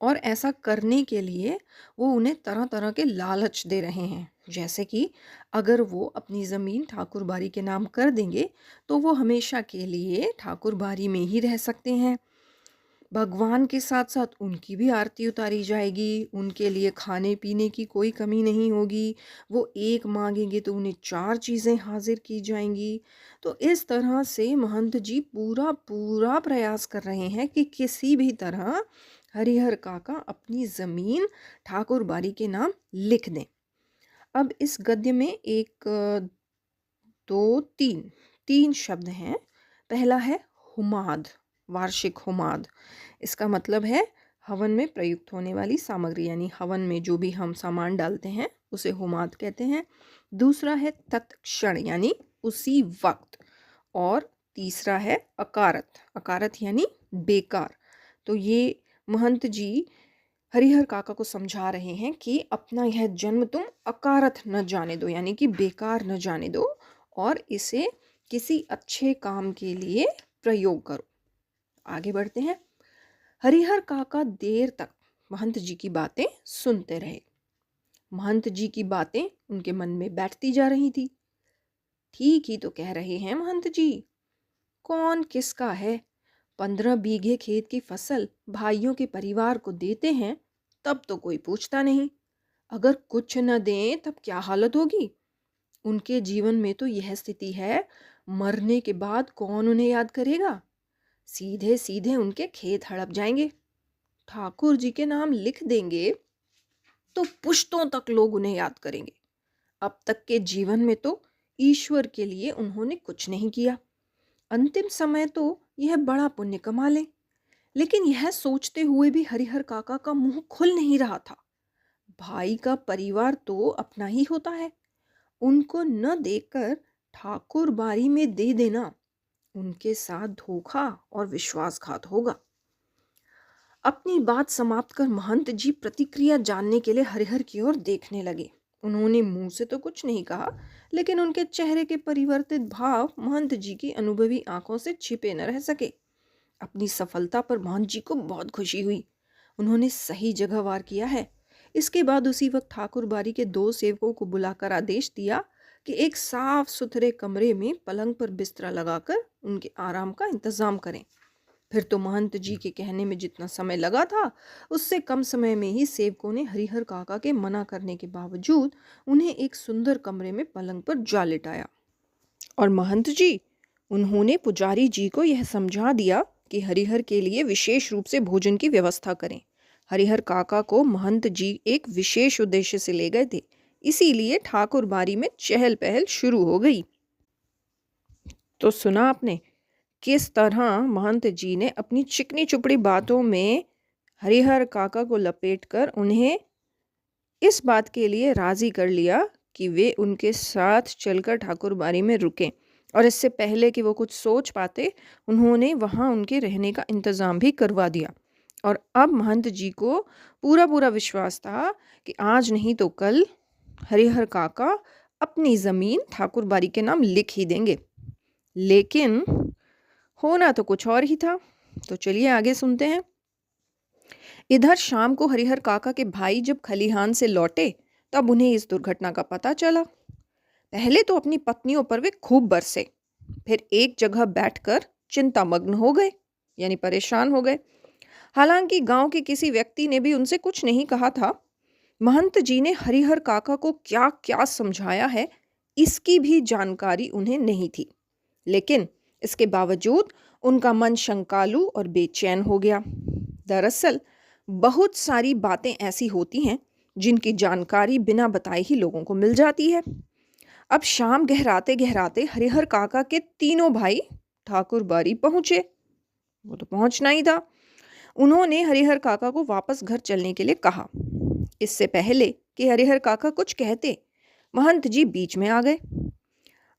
और ऐसा करने के लिए वो उन्हें तरह तरह के लालच दे रहे हैं, जैसे कि अगर वो अपनी ज़मीन ठाकुर बाड़ी के नाम कर देंगे तो वो हमेशा के लिए ठाकुर बाड़ी में ही रह सकते हैं। भगवान के साथ साथ उनकी भी आरती उतारी जाएगी, उनके लिए खाने पीने की कोई कमी नहीं होगी। वो एक मांगेंगे तो उन्हें 4 चीज़ें हाजिर की जाएंगी। तो इस तरह से महंत जी पूरा पूरा प्रयास कर रहे हैं कि किसी भी तरह हरिहर काका अपनी ज़मीन ठाकुर बाड़ी के नाम लिख दें। अब इस गद्य में एक दो तीन शब्द हैं। पहला है हुमाद, वार्षिक हुमाद। इसका मतलब है हवन में प्रयुक्त होने वाली सामग्री, यानी हवन में जो भी हम सामान डालते हैं उसे हुमाद कहते हैं। दूसरा है तत्क्षण, यानी उसी वक्त। और तीसरा है अकारत, अकारत यानी बेकार। तो ये महंत जी हरिहर काका को समझा रहे हैं कि अपना यह जन्म तुम अकारथ न जाने दो, यानी कि बेकार न जाने दो, और इसे किसी अच्छे काम के लिए प्रयोग करो। आगे बढ़ते हैं। हरिहर काका देर तक महंत जी की बातें सुनते रहे। महंत जी की बातें उनके मन में बैठती जा रही थी। ठीक ही तो कह रहे हैं महंत जी, कौन किसका है। 15 बीघे खेत की फसल भाइयों के परिवार को देते हैं तब तो कोई पूछता नहीं, अगर कुछ न दें तब क्या हालत होगी। उनके जीवन में तो यह स्थिति है, मरने के बाद कौन उन्हें याद करेगा। सीधे सीधे उनके खेत हड़प जाएंगे। ठाकुर जी के नाम लिख देंगे तो पुश्तों तक लोग उन्हें याद करेंगे। अब तक के जीवन में तो ईश्वर के लिए उन्होंने कुछ नहीं किया, अंतिम समय तो यह बड़ा पुण्य कमा लें। लेकिन यह सोचते हुए भी हरिहर काका का मुंह खुल नहीं रहा था। भाई का परिवार तो अपना ही होता है, उनको न देखकर ठाकुर बाड़ी में दे देना उनके साथ धोखा और विश्वासघात होगा। अपनी बात समाप्त कर महंत जी प्रतिक्रिया जानने के लिए हरिहर की ओर देखने लगे। उन्होंने मुंह से तो कुछ नहीं कहा, लेकिन उनके चेहरे के परिवर्तित भाव महंत जी की अनुभवी आंखों से छिपे न रह सके। अपनी सफलता पर महंत जी को बहुत खुशी हुई। उन्होंने सही जगह वार किया है। इसके बाद उसी वक्त ठाकुर बाड़ी के 2 सेवकों को बुलाकर आदेश दिया कि एक साफ सुथरे कमरे में पलंग पर बिस्तरा लगाकर उनके आराम का इंतजाम करें। फिर तो महंत जी के कहने में जितना समय लगा था उससे कम समय में ही सेवकों ने हरिहर काका के मना करने के बावजूद उन्हें एक सुंदर कमरे में पलंग पर जा लिटाया। और महंत जी, उन्होंने पुजारी जी को यह समझा दिया कि हरिहर के लिए विशेष रूप से भोजन की व्यवस्था करें। हरिहर काका को महंत जी एक विशेष उद्देश्य से ले गए थे, इसीलिए ठाकुर बाड़ी में चहल पहल शुरू हो गई। तो सुना आपने किस तरह महंत जी ने अपनी चिकनी चुपड़ी बातों में हरिहर काका को लपेटकर उन्हें इस बात के लिए राज़ी कर लिया कि वे उनके साथ चलकर ठाकुरबाड़ी में रुकें, और इससे पहले कि वो कुछ सोच पाते उन्होंने वहाँ उनके रहने का इंतज़ाम भी करवा दिया। और अब महंत जी को पूरा पूरा विश्वास था कि आज नहीं तो कल हरिहर काका अपनी ज़मीन ठाकुरबाड़ी के नाम लिख ही देंगे। लेकिन होना तो कुछ और ही था। तो चलिए आगे सुनते हैं। इधर शाम को हरिहर काका के भाई जब खलिहान से लौटे तब उन्हें इस दुर्घटना का पता चला। पहले तो अपनी पत्नियों पर वे खूब बरसे, फिर एक जगह बैठकर चिंतामग्न हो गए, यानी परेशान हो गए। हालांकि गांव के किसी व्यक्ति ने भी उनसे कुछ नहीं कहा था। महंत जी ने हरिहर काका को क्या क्या समझाया है इसकी भी जानकारी उन्हें नहीं थी, लेकिन इसके बावजूद उनका मन शंकालु और बेचैन हो गया। दरअसल बहुत सारी बातें ऐसी होती हैं जिनकी जानकारी बिना बताए ही लोगों को मिल जाती है। अब शाम गहराते गहराते हरिहर काका के तीनों भाई ठाकुरबाड़ी पहुंचे। वो तो पहुंचना ही था। उन्होंने हरिहर काका को वापस घर चलने के लिए कहा। इससे पहले कि हरिहर काका कुछ कहते, महंत जी बीच में आ गए।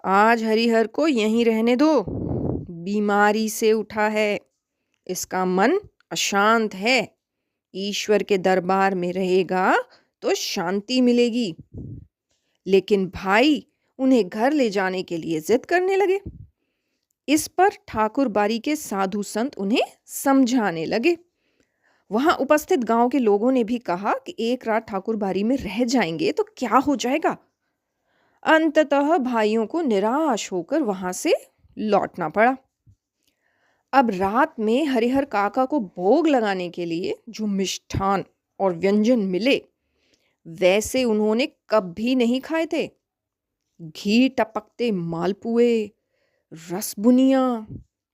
आज हरिहर को यहीं रहने दो, बीमारी से उठा है, इसका मन अशांत है, ईश्वर के दरबार में रहेगा तो शांति मिलेगी। लेकिन भाई उन्हें घर ले जाने के लिए जिद करने लगे। इस पर ठाकुरबाड़ी के साधु संत उन्हें समझाने लगे। वहां उपस्थित गांव के लोगों ने भी कहा कि एक रात ठाकुरबाड़ी में रह जाएंगे तो क्या हो जाएगा। अंततः भाइयों को निराश होकर वहां से लौटना पड़ा। अब रात में हरिहर काका को भोग लगाने के लिए जो मिष्ठान और व्यंजन मिले वैसे उन्होंने कभी नहीं खाए थे। घी टपकते मालपुए, रसबुनिया,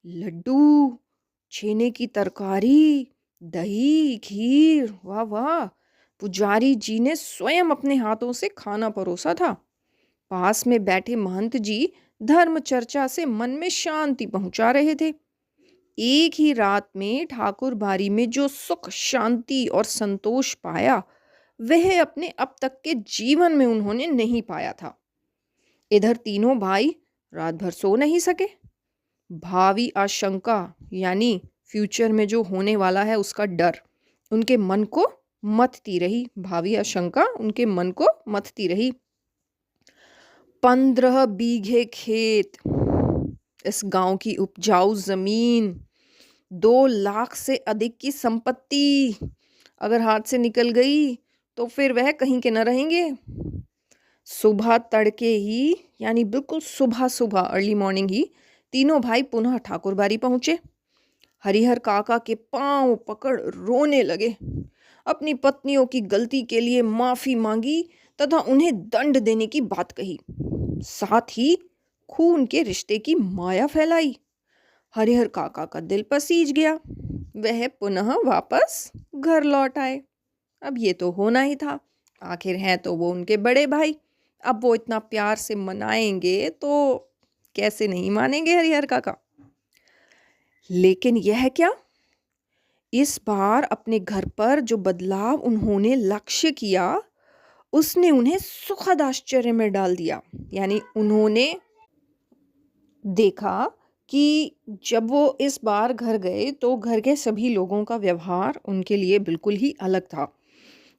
लड्डू, छेने की तरकारी, दही, खीर, वाह वाह। पुजारी जी ने स्वयं अपने हाथों से खाना परोसा था। पास में बैठे महंत जी धर्म चर्चा से मन में शांति पहुंचा रहे थे। एक ही रात में ठाकुरबाड़ी में जो सुख, शांति और संतोष पाया वह अपने अब तक के जीवन में उन्होंने नहीं पाया था। इधर तीनों भाई रात भर सो नहीं सके। भावी आशंका यानी फ्यूचर में जो होने वाला है उसका डर उनके मन को मथती रही। भावी आशंका उनके मन को मथती रही। 15 बीघे खेत, इस गांव की उपजाऊ जमीन, 2 लाख से अधिक की संपत्ति अगर हाथ से निकल गई तो फिर वह कहीं के न रहेंगे। सुबह तड़के ही यानी बिल्कुल सुबह सुबह अर्ली मॉर्निंग ही तीनों भाई पुनः ठाकुरबाड़ी पहुंचे। हरिहर काका के पांव पकड़ रोने लगे, अपनी पत्नियों की गलती के लिए माफी मांगी तथा उन्हें दंड देने की बात कही। साथ ही खून के रिश्ते की माया फैलाई। हरिहर काका का दिल पसीज गया। वह पुनः वापस घर लौट आए। अब ये तो होना ही था, आखिर हैं तो वो उनके बड़े भाई। अब वो इतना प्यार से मनाएंगे तो कैसे नहीं मानेंगे हरिहर काका। लेकिन यह क्या, इस बार अपने घर पर जो बदलाव उन्होंने लक्ष्य किया उसने उन्हें सुखद आश्चर्य में डाल दिया। यानी उन्होंने देखा कि जब वो इस बार घर गए तो घर के सभी लोगों का व्यवहार उनके लिए बिल्कुल ही अलग था।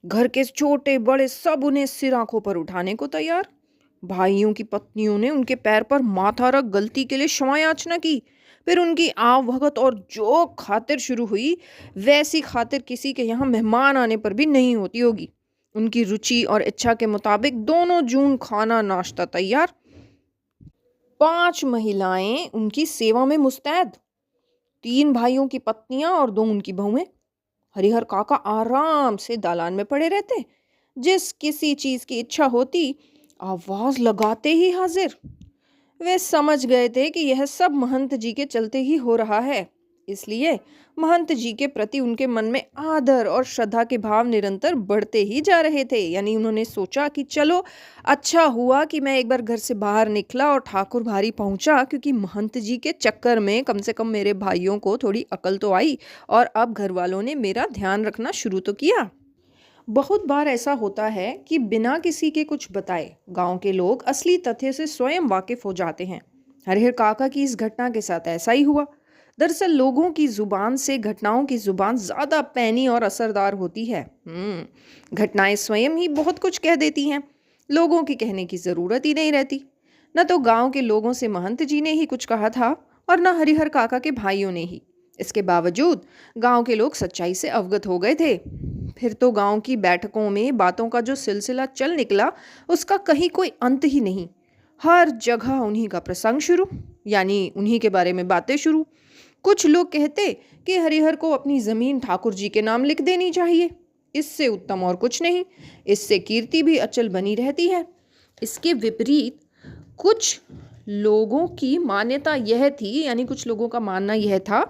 घर के छोटे बड़े सब उन्हें सिर आंखों पर उठाने को तैयार। भाइयों की पत्नियों ने उनके पैर पर माथा रख गलती के लिए क्षमा याचना की। फिर उनकी आव भगत और जो खातिर शुरू हुई वैसी खातिर किसी के यहाँ मेहमान आने पर भी नहीं होती होगी। उनकी रुचि और इच्छा के मुताबिक दोनों जून खाना नाश्ता तैयार। 5 महिलाएं उनकी सेवा में मुस्तैद, 3 भाइयों की पत्नियां और 2 उनकी बहुएं। हरिहर काका आराम से दालान में पड़े रहते, जिस किसी चीज की इच्छा होती आवाज लगाते ही हाजिर। वे समझ गए थे कि यह सब महंत जी के चलते ही हो रहा है, इसलिए महंत जी के प्रति उनके मन में आदर और श्रद्धा के भाव निरंतर बढ़ते ही जा रहे थे। यानी उन्होंने सोचा कि चलो अच्छा हुआ कि मैं एक बार घर से बाहर निकला और ठाकुरबाड़ी पहुंचा, क्योंकि महंत जी के चक्कर में कम से कम मेरे भाइयों को थोड़ी अकल तो आई और अब घर वालों ने मेरा ध्यान रखना शुरू तो किया। बहुत बार ऐसा होता है कि बिना किसी के कुछ बताए गांव के लोग असली तथ्य से स्वयं वाकिफ हो जाते हैं। हरिहर काका की इस घटना के साथ ऐसा ही हुआ। दरअसल लोगों की जुबान से घटनाओं की जुबान ज्यादा पैनी और असरदार होती है। घटनाएं स्वयं ही बहुत कुछ कह देती हैं। लोगों के कहने की जरूरत ही नहीं रहती। न तो गांव के लोगों से महंत जी ने ही कुछ कहा था और न हरिहर काका के भाइयों ने ही। इसके बावजूद गांव के लोग सच्चाई से अवगत हो गए थे। फिर तो गांव की बैठकों में बातों का जो सिलसिला चल निकला, उसका कहीं कोई अंत ही नहीं। हर जगह उन्हीं का प्रसंग शुरू, यानी उन्हीं के बारे में बातें शुरू। कुछ लोग कहते कि हरिहर को अपनी जमीन ठाकुर जी के नाम लिख देनी चाहिए, इससे उत्तम और कुछ नहीं, इससे कीर्ति भी अचल बनी रहती है। इसके विपरीत कुछ लोगों की मान्यता यह थी, यानी कुछ लोगों का मानना यह था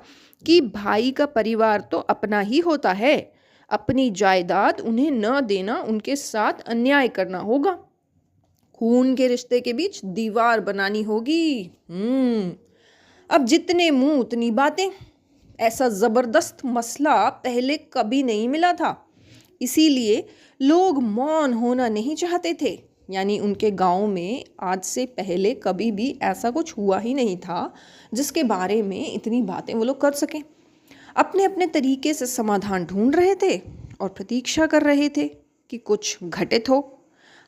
कि भाई का परिवार तो अपना ही होता है, अपनी जायदाद उन्हें न देना उनके साथ अन्याय करना होगा, खून के रिश्ते के बीच दीवार बनानी होगी। अब जितने मुंह उतनी बातें। ऐसा जबरदस्त मसला पहले कभी नहीं मिला था, इसीलिए लोग मौन होना नहीं चाहते थे। यानी उनके गांव में आज से पहले कभी भी ऐसा कुछ हुआ ही नहीं था जिसके बारे में इतनी बातें वो लोग कर सकें। अपने अपने तरीके से समाधान ढूंढ रहे थे और प्रतीक्षा कर रहे थे कि कुछ घटित हो।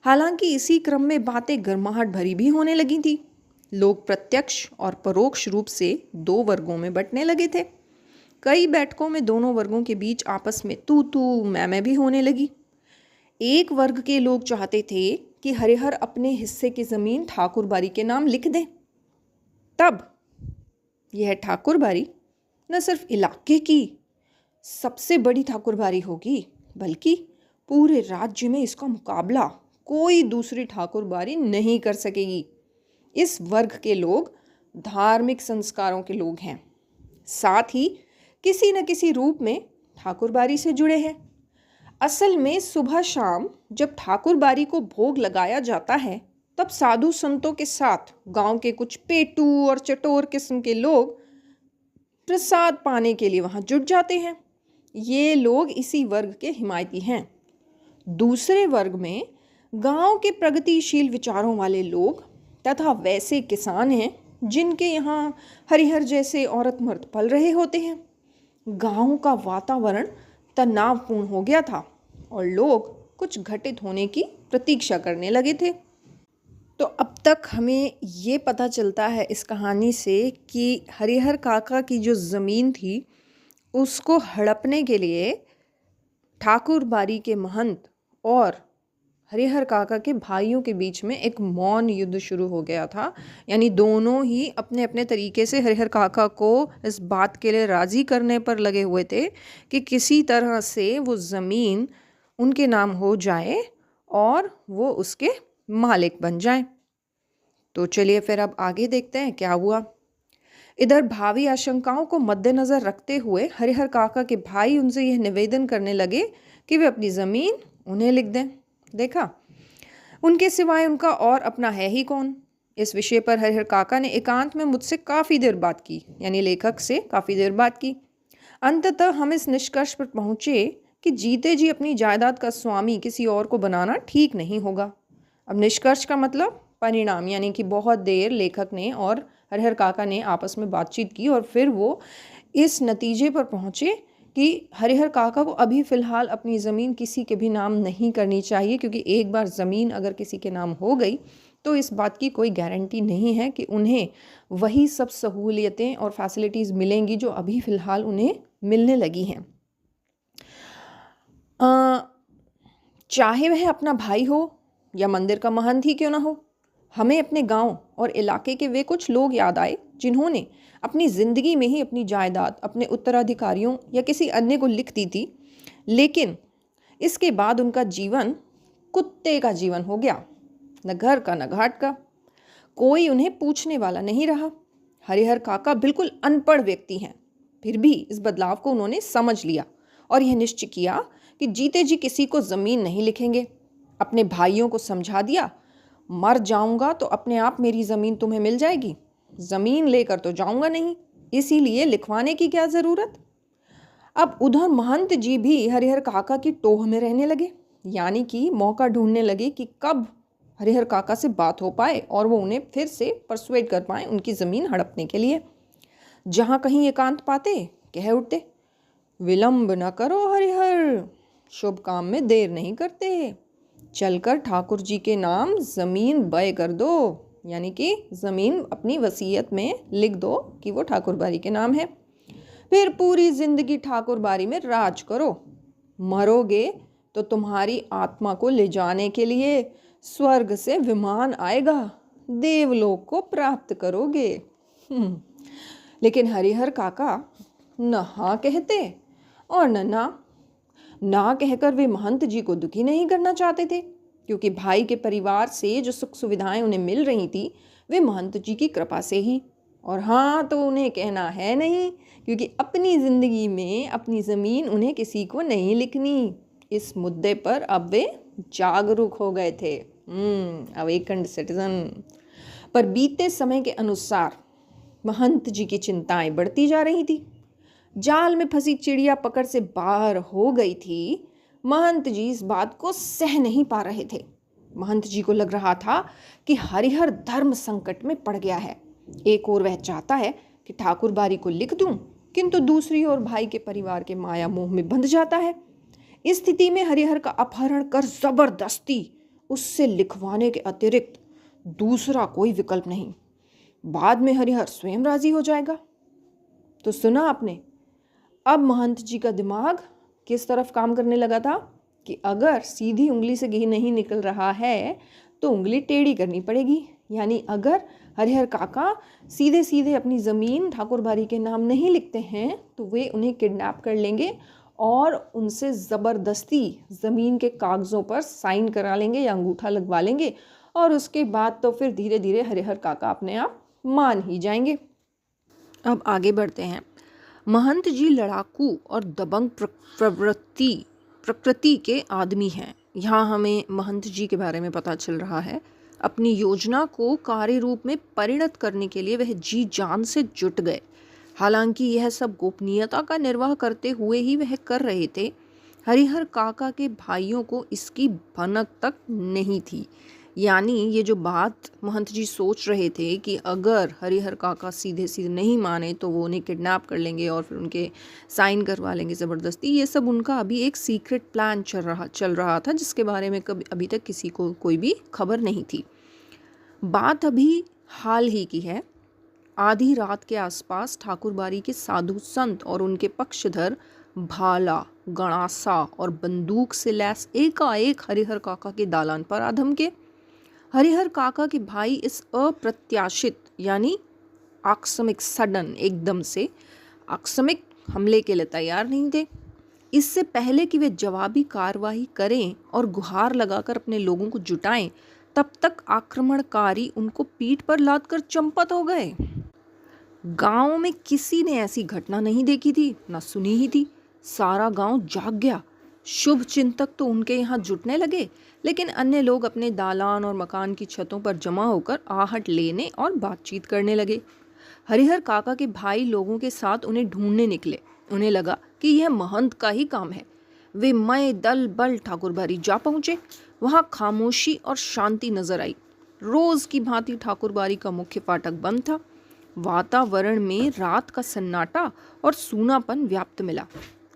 हालांकि इसी क्रम में बातें गर्माहट भरी भी होने लगी थी। लोग प्रत्यक्ष और परोक्ष रूप से दो वर्गों में बंटने लगे थे। कई बैठकों में दोनों वर्गों के बीच आपस में तू तू मैं भी होने लगी। एक वर्ग के लोग चाहते थे कि हरिहर अपने हिस्से की जमीन ठाकुर बारी के नाम लिख दें। तब यह ठाकुर बारी न सिर्फ इलाके की सबसे बड़ी ठाकुर बारी होगी, बल्कि पूरे राज्य में इसका मुकाबला कोई दूसरी ठाकुर बारी नहीं कर सकेगी। इस वर्ग के लोग धार्मिक संस्कारों के लोग हैं, साथ ही किसी न किसी रूप में ठाकुर बारी से जुड़े हैं। असल में सुबह शाम जब ठाकुर बारी को भोग लगाया जाता है, तब साधु संतों के साथ गांव के कुछ पेटू और चटोर किस्म के लोग प्रसाद पाने के लिए वहां जुट जाते हैं। ये लोग इसी वर्ग के हिमायती हैं। दूसरे वर्ग में गांव के प्रगतिशील विचारों वाले लोग तथा वैसे किसान हैं जिनके यहाँ हरिहर जैसे औरत मर्द पल रहे होते हैं। गांव का वातावरण तनावपूर्ण हो गया था और लोग कुछ घटित होने की प्रतीक्षा करने लगे थे। तो अब तक हमें ये पता चलता है इस कहानी से कि हरिहर काका की जो ज़मीन थी उसको हड़पने के लिए ठाकुर बारी के महंत और हरिहर काका के भाइयों के बीच में एक मौन युद्ध शुरू हो गया था। यानी दोनों ही अपने अपने तरीके से हरिहर काका को इस बात के लिए राज़ी करने पर लगे हुए थे कि किसी तरह से वो ज़मीन उनके नाम हो जाए और वो उसके मालिक बन जाएं। तो चलिए फिर अब आगे देखते हैं क्या हुआ। इधर भावी आशंकाओं को मद्देनज़र रखते हुए हरिहर काका के भाई उनसे यह निवेदन करने लगे कि वे अपनी ज़मीन उन्हें लिख दें। देखा, उनके सिवाय उनका और अपना है ही कौन। इस विषय पर हरिहर काका ने एकांत में मुझसे काफ़ी देर बात की, यानी लेखक से काफ़ी देर बात की। अंततः हम इस निष्कर्ष पर पहुँचे कि जीते जी अपनी जायदाद का स्वामी किसी और को बनाना ठीक नहीं होगा। अब निष्कर्ष का मतलब परिणाम, यानी कि बहुत देर लेखक ने और हरिहर काका ने आपस में बातचीत की और फिर वो इस नतीजे पर पहुँचे कि हरिहर काका को अभी फ़िलहाल अपनी ज़मीन किसी के भी नाम नहीं करनी चाहिए, क्योंकि एक बार ज़मीन अगर किसी के नाम हो गई तो इस बात की कोई गारंटी नहीं है कि उन्हें वही सब सहूलियतें और फैसिलिटीज़ मिलेंगी जो अभी फ़िलहाल उन्हें मिलने लगी हैं। चाहे वह अपना भाई हो या मंदिर का महंत ही क्यों ना हो, हमें अपने गांव और इलाके के वे कुछ लोग याद आए जिन्होंने अपनी ज़िंदगी में ही अपनी जायदाद अपने उत्तराधिकारियों या किसी अन्य को लिख दी थी, लेकिन इसके बाद उनका जीवन कुत्ते का जीवन हो गया, न घर का न घाट का। कोई उन्हें पूछने वाला नहीं रहा। हरिहर काका बिल्कुल अनपढ़ व्यक्ति हैं, फिर भी इस बदलाव को उन्होंने समझ लिया और यह निश्चय किया कि जीते जी किसी को ज़मीन नहीं लिखेंगे। अपने भाइयों को समझा दिया, मर जाऊंगा तो अपने आप मेरी ज़मीन तुम्हें मिल जाएगी, ज़मीन लेकर तो जाऊंगा नहीं, इसीलिए लिखवाने की क्या ज़रूरत। अब उधर महंत जी भी हरिहर काका की टोह में रहने लगे, यानी कि मौका ढूंढने लगे कि कब हरिहर काका से बात हो पाए और वो उन्हें फिर से परसुएड कर पाए उनकी ज़मीन हड़पने के लिए। जहाँ कहीं एकांत पाते कह उठते, विलंब न करो हरिहर, शुभ काम में देर नहीं करते, चलकर ठाकुर जी के नाम ज़मीन बय कर दो, यानी कि ज़मीन अपनी वसीयत में लिख दो कि वो ठाकुर बारी के नाम है। फिर पूरी जिंदगी ठाकुर बारी में राज करो, मरोगे तो तुम्हारी आत्मा को ले जाने के लिए स्वर्ग से विमान आएगा, देवलोक को प्राप्त करोगे। लेकिन हरिहर काका न हाँ कहते और न ना। ना कहकर वे महंत जी को दुखी नहीं करना चाहते थे, क्योंकि भाई के परिवार से जो सुख सुविधाएं उन्हें मिल रही थी वे महंत जी की कृपा से ही। और हाँ तो उन्हें कहना है नहीं, क्योंकि अपनी ज़िंदगी में अपनी ज़मीन उन्हें किसी को नहीं लिखनी। इस मुद्दे पर अब वे जागरूक हो गए थे, अवेकन्ड सिटीजन। पर बीते समय के अनुसार महंत जी की चिंताएं बढ़ती जा रही थी। जाल में फंसी चिड़िया पकड़ से बाहर हो गई थी। महंत जी इस बात को सह नहीं पा रहे थे। महंत जी को लग रहा था कि हरिहर धर्म संकट में पड़ गया है। एक ओर वह चाहता है कि ठाकुर बारी को लिख दूं, किंतु दूसरी ओर भाई के परिवार के माया मोह में बंध जाता है। इस स्थिति में हरिहर का अपहरण कर जबरदस्ती उससे लिखवाने के अतिरिक्त दूसरा कोई विकल्प नहीं। बाद में हरिहर स्वयं राजी हो जाएगा। तो सुना आपने, अब महंत जी का दिमाग किस तरफ काम करने लगा था कि अगर सीधी उंगली से घी नहीं निकल रहा है तो उंगली टेढ़ी करनी पड़ेगी। यानी अगर हरिहर काका सीधे सीधे अपनी ज़मीन ठाकुर बारी के नाम नहीं लिखते हैं तो वे उन्हें किडनैप कर लेंगे और उनसे ज़बरदस्ती ज़मीन के कागज़ों पर साइन करा लेंगे या अंगूठा लगवा लेंगे, और उसके बाद तो फिर धीरे धीरे हरिहर काका अपने आप मान ही जाएंगे। अब आगे बढ़ते हैं। महंत जी लड़ाकू और दबंग प्रकृति के आदमी हैं। यहाँ हमें महंत जी के बारे में पता चल रहा है। अपनी योजना को कार्य रूप में परिणत करने के लिए वह जी जान से जुट गए। हालांकि यह सब गोपनीयता का निर्वाह करते हुए ही वह कर रहे थे। हरिहर काका के भाइयों को इसकी भनक तक नहीं थी। यानी ये जो बात महंत जी सोच रहे थे कि अगर हरिहर काका सीधे सीधे नहीं माने तो वो उन्हें किडनैप कर लेंगे और फिर उनके साइन करवा लेंगे ज़बरदस्ती, ये सब उनका अभी एक सीक्रेट प्लान चल रहा था, जिसके बारे में कभी अभी तक किसी को कोई भी खबर नहीं थी। बात अभी हाल ही की है। आधी रात के आसपास ठाकुर बारी के साधु संत और उनके पक्षधर भाला, गणासा और बंदूक से लैस एकाएक हरिहर काका के दालान पर आ धमके। हरिहर काका के भाई इस अप्रत्याशित यानी आकस्मिक सडन एकदम से आकस्मिक हमले के लिए तैयार नहीं थे। इससे पहले कि वे जवाबी कार्रवाई करें और गुहार लगाकर अपने लोगों को जुटाएं, तब तक आक्रमणकारी उनको पीठ पर लादकर चंपत हो गए। गांव में किसी ने ऐसी घटना नहीं देखी थी, ना सुनी ही थी। सारा गांव जाग गया। शुभ चिंतक तो उनके यहाँ जुटने लगे, लेकिन अन्य लोग अपने दालान और मकान की छतों पर जमा होकर आहट लेने और बातचीत करने लगे। हरिहर काका के भाई लोगों के साथ उन्हें ढूंढने निकले। उन्हें लगा कि यह महंत का ही काम है। वे मय दल बल ठाकुर बारी जा पहुँचे। वहाँ खामोशी और शांति नजर आई। रोज की भांति ठाकुर बारी का मुख्य फाटक बंद था। वातावरण में रात का सन्नाटा और सूनापन व्याप्त मिला।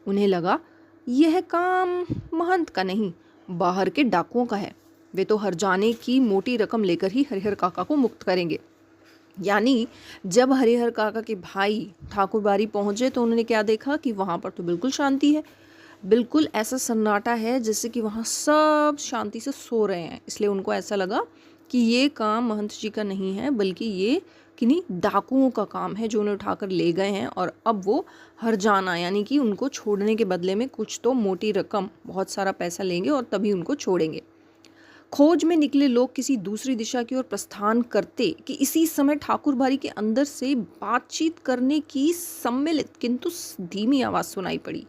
उन्हें लगा यह काम महंत का नहीं, बाहर के डाकुओं का है। वे तो हरजाने की मोटी रकम लेकर ही हरिहर काका को मुक्त करेंगे। यानी जब हरिहर काका के भाई ठाकुर बारी पहुंचे तो उन्होंने क्या देखा कि वहाँ पर तो बिल्कुल शांति है, बिल्कुल ऐसा सन्नाटा है जैसे कि वहाँ सब शांति से सो रहे हैं। इसलिए उनको ऐसा लगा कि ये काम महंत जी का नहीं है, बल्कि ये किन्हीं डाकुओं का काम है जो उन्हें उठाकर ले गए हैं, और अब वो हरजाना यानी कि उनको छोड़ने के बदले में कुछ तो मोटी रकम, बहुत सारा पैसा लेंगे और तभी उनको छोड़ेंगे। खोज में निकले लोग किसी दूसरी दिशा की ओर प्रस्थान करते कि इसी समय ठाकुर बारी के अंदर से बातचीत करने की सम्मिलित किंतु धीमी आवाज़ सुनाई पड़ी।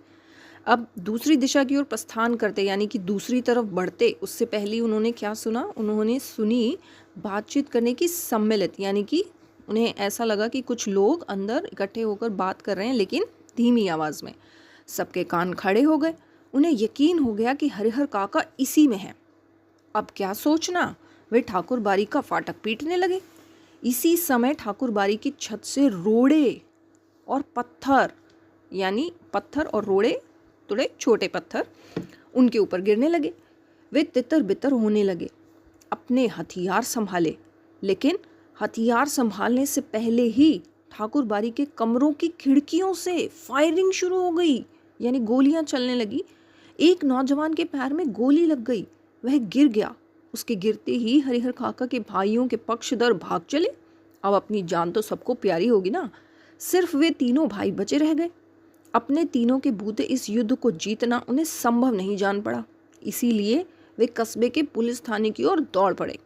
अब दूसरी दिशा की ओर प्रस्थान करते यानी कि दूसरी तरफ बढ़ते, उससे पहले उन्होंने क्या सुना? उन्होंने सुनी बातचीत करने की सम्मिलित, यानी कि उन्हें ऐसा लगा कि कुछ लोग अंदर इकट्ठे होकर बात कर रहे हैं लेकिन धीमी आवाज़ में। सबके कान खड़े हो गए। उन्हें यकीन हो गया कि हरिहर काका इसी में है। अब क्या सोचना, वे ठाकुर बारी का फाटक पीटने लगे। इसी समय ठाकुर बारी की छत से रोड़े और पत्थर, यानी पत्थर और रोड़े, थोड़े छोटे पत्थर, उनके ऊपर गिरने लगे। वे तितर बितर होने लगे। अपने हथियार संभाले, लेकिन हथियार संभालने से पहले ही ठाकुर बारी के कमरों की खिड़कियों से फायरिंग शुरू हो गई, यानी गोलियां चलने लगी। एक नौजवान के पैर में गोली लग गई, वह गिर गया। उसके गिरते ही हरिहर काका के भाइयों के पक्षधर भाग चले। अब अपनी जान तो सबको प्यारी होगी ना। सिर्फ वे तीनों भाई बचे रह गए। अपने तीनों के बूते इस युद्ध को जीतना उन्हें संभव नहीं जान पड़ा, इसीलिए वे कस्बे के पुलिस थाने की ओर दौड़ पड़े।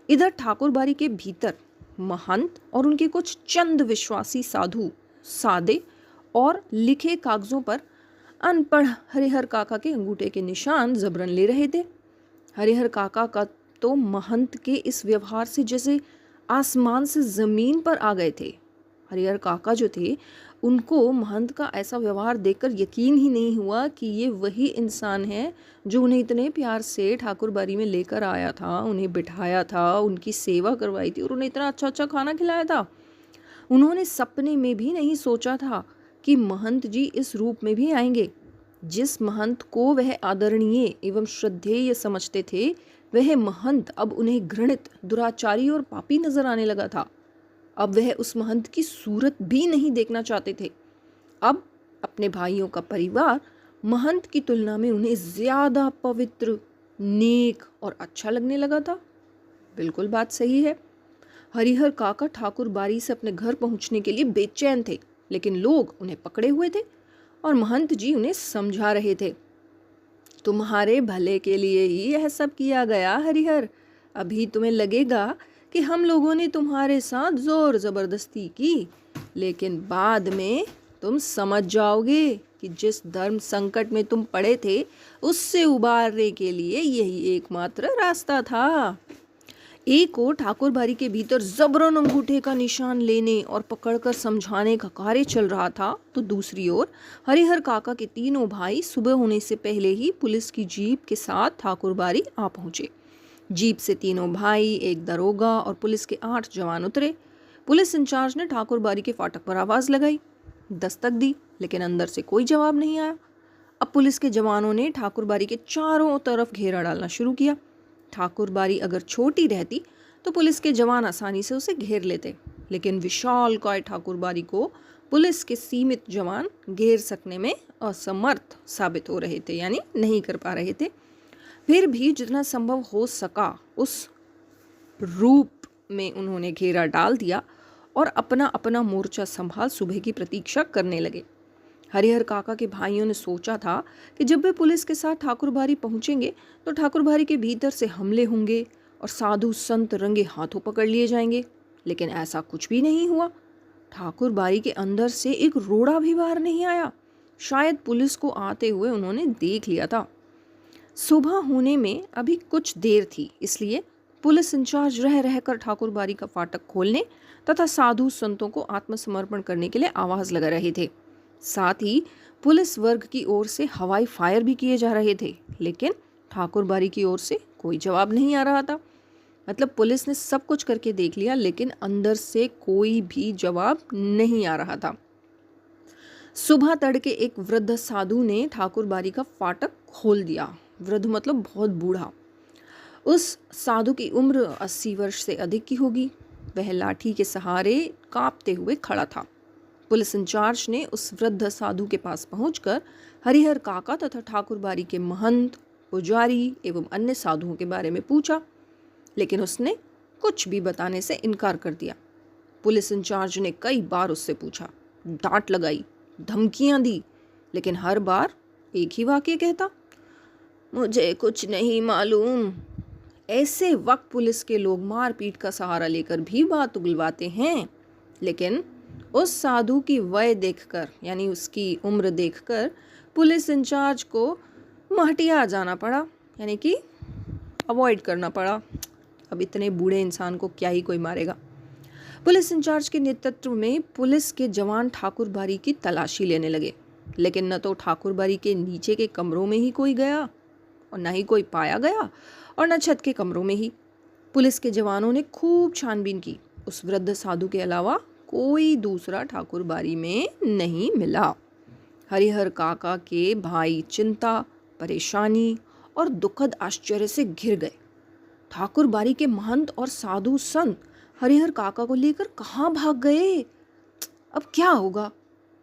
इधर ठाकुर बारी के भीतर महंत और उनके कुछ चंद विश्वासी साधु सादे और लिखे कागजों पर अनपढ़ हरिहर काका के अंगूठे के निशान जबरन ले रहे थे। हरिहर काका का तो महंत के इस व्यवहार से जैसे आसमान से जमीन पर आ गए थे। हरिहर काका जो थे, उनको महंत का ऐसा व्यवहार देखकर यकीन ही नहीं हुआ कि ये वही इंसान है जो उन्हें इतने प्यार से ठाकुर बारी में लेकर आया था, उन्हें बिठाया था, उनकी सेवा करवाई थी और उन्हें इतना अच्छा अच्छा खाना खिलाया था। उन्होंने सपने में भी नहीं सोचा था कि महंत जी इस रूप में भी आएंगे। जिस महंत को वह आदरणीय एवं श्रद्धेय समझते थे, वह महंत अब उन्हें घृणित, दुराचारी और पापी नजर आने लगा था। अब वह उस महंत की सूरत भी नहीं देखना चाहते थे। अब अपने भाइयों का परिवार महंत की तुलना में उन्हें ज्यादा पवित्र, नेक और अच्छा लगने लगा था। बिल्कुल बात सही है। हरिहर काका ठाकुर बारी से अपने घर पहुंचने के लिए बेचैन थे, लेकिन लोग उन्हें पकड़े हुए थे और महंत जी उन्हें समझा रहे थे। तुम्हारे भले के लिए ही यह सब किया गया हरिहर। अभी तुम्हें लगेगा कि हम लोगों ने तुम्हारे साथ जोर जबरदस्ती की, लेकिन बाद में तुम समझ जाओगे कि जिस धर्म संकट में तुम पड़े थे, उससे उबारने के लिए यही एकमात्र रास्ता था। एक और ठाकुर बारी के भीतर जबरन अंगूठे का निशान लेने और पकड़कर समझाने का कार्य चल रहा था, तो दूसरी ओर हरिहर काका के तीनों भाई सुबह होने से पहले ही पुलिस की जीप के साथ ठाकुर बारी आ पहुंचे। जीप से तीनों भाई, एक दरोगा और पुलिस के 8 जवान उतरे। पुलिस इंचार्ज ने ठाकुर बारी के फाटक पर आवाज लगाई, दस्तक दी, लेकिन अंदर से कोई जवाब नहीं आया। अब पुलिस के जवानों ने ठाकुर बारी के चारों तरफ घेरा डालना शुरू किया। ठाकुर बारी अगर छोटी रहती तो पुलिस के जवान आसानी से उसे घेर लेते, लेकिन विशालकाय ठाकुर बारी को पुलिस के सीमित जवान घेर सकने में असमर्थ साबित हो रहे थे, यानी नहीं कर पा रहे थे। फिर भी जितना संभव हो सका उस रूप में उन्होंने घेरा डाल दिया और अपना अपना मोर्चा संभाल सुबह की प्रतीक्षा करने लगे। हरिहर काका के भाइयों ने सोचा था कि जब वे पुलिस के साथ ठाकुर बारी पहुंचेंगे तो ठाकुर बारी के भीतर से हमले होंगे और साधु संत रंगे हाथों पकड़ लिए जाएंगे, लेकिन ऐसा कुछ भी नहीं हुआ। ठाकुर बारी के अंदर से एक रोड़ा भी बाहर नहीं आया। शायद पुलिस को आते हुए उन्होंने देख लिया था। सुबह होने में अभी कुछ देर थी, इसलिए पुलिस इंचार्ज रह रहकर ठाकुर बारी का फाटक खोलने तथा साधु संतों को आत्मसमर्पण करने के लिए आवाज लगा रहे थे। साथ ही पुलिस वर्ग की ओर से हवाई फायर भी किए जा रहे थे, लेकिन ठाकुर बारी की ओर से कोई जवाब नहीं आ रहा था। मतलब पुलिस ने सब कुछ करके देख लिया, लेकिन अंदर से कोई भी जवाब नहीं आ रहा था। सुबह तड़के एक वृद्ध साधु ने ठाकुर बारी का फाटक खोल दिया। वृद्ध मतलब बहुत बूढ़ा। उस साधु की उम्र 80 वर्ष से अधिक की होगी। वह लाठी के सहारे कांपते हुए खड़ा था। पुलिस इंचार्ज ने उस वृद्ध साधु के पास पहुंचकर हरिहर काका तथा ठाकुर बारी के महंत, पुजारी एवं अन्य साधुओं के बारे में पूछा, लेकिन उसने कुछ भी बताने से इनकार कर दिया। पुलिस इंचार्ज ने कई बार उससे पूछा, डांट लगाई, धमकियां दी, लेकिन हर बार एक ही वाक्य कहता, मुझे कुछ नहीं मालूम। ऐसे वक्त पुलिस के लोग मारपीट का सहारा लेकर भी बात उगलवाते हैं, लेकिन उस साधु की वय देखकर, यानी उसकी उम्र देखकर, पुलिस इंचार्ज को महटिया जाना पड़ा, यानी कि अवॉइड करना पड़ा। अब इतने बूढ़े इंसान को क्या ही कोई मारेगा। पुलिस इंचार्ज के नेतृत्व में पुलिस के जवान ठाकुर बारी की तलाशी लेने लगे, लेकिन न तो ठाकुर बाड़ी के नीचे के कमरों में ही कोई गया और न ही कोई पाया गया और न छत के कमरों में ही। पुलिस के जवानों ने खूब छानबीन की, उस वृद्ध साधु के अलावा कोई दूसरा ठाकुर बाड़ी में नहीं मिला। हरिहर काका के भाई चिंता, परेशानी और दुखद आश्चर्य से घिर गए। ठाकुर बाड़ी के महंत और साधु संत हरिहर काका को लेकर कहाँ भाग गए? अब क्या होगा?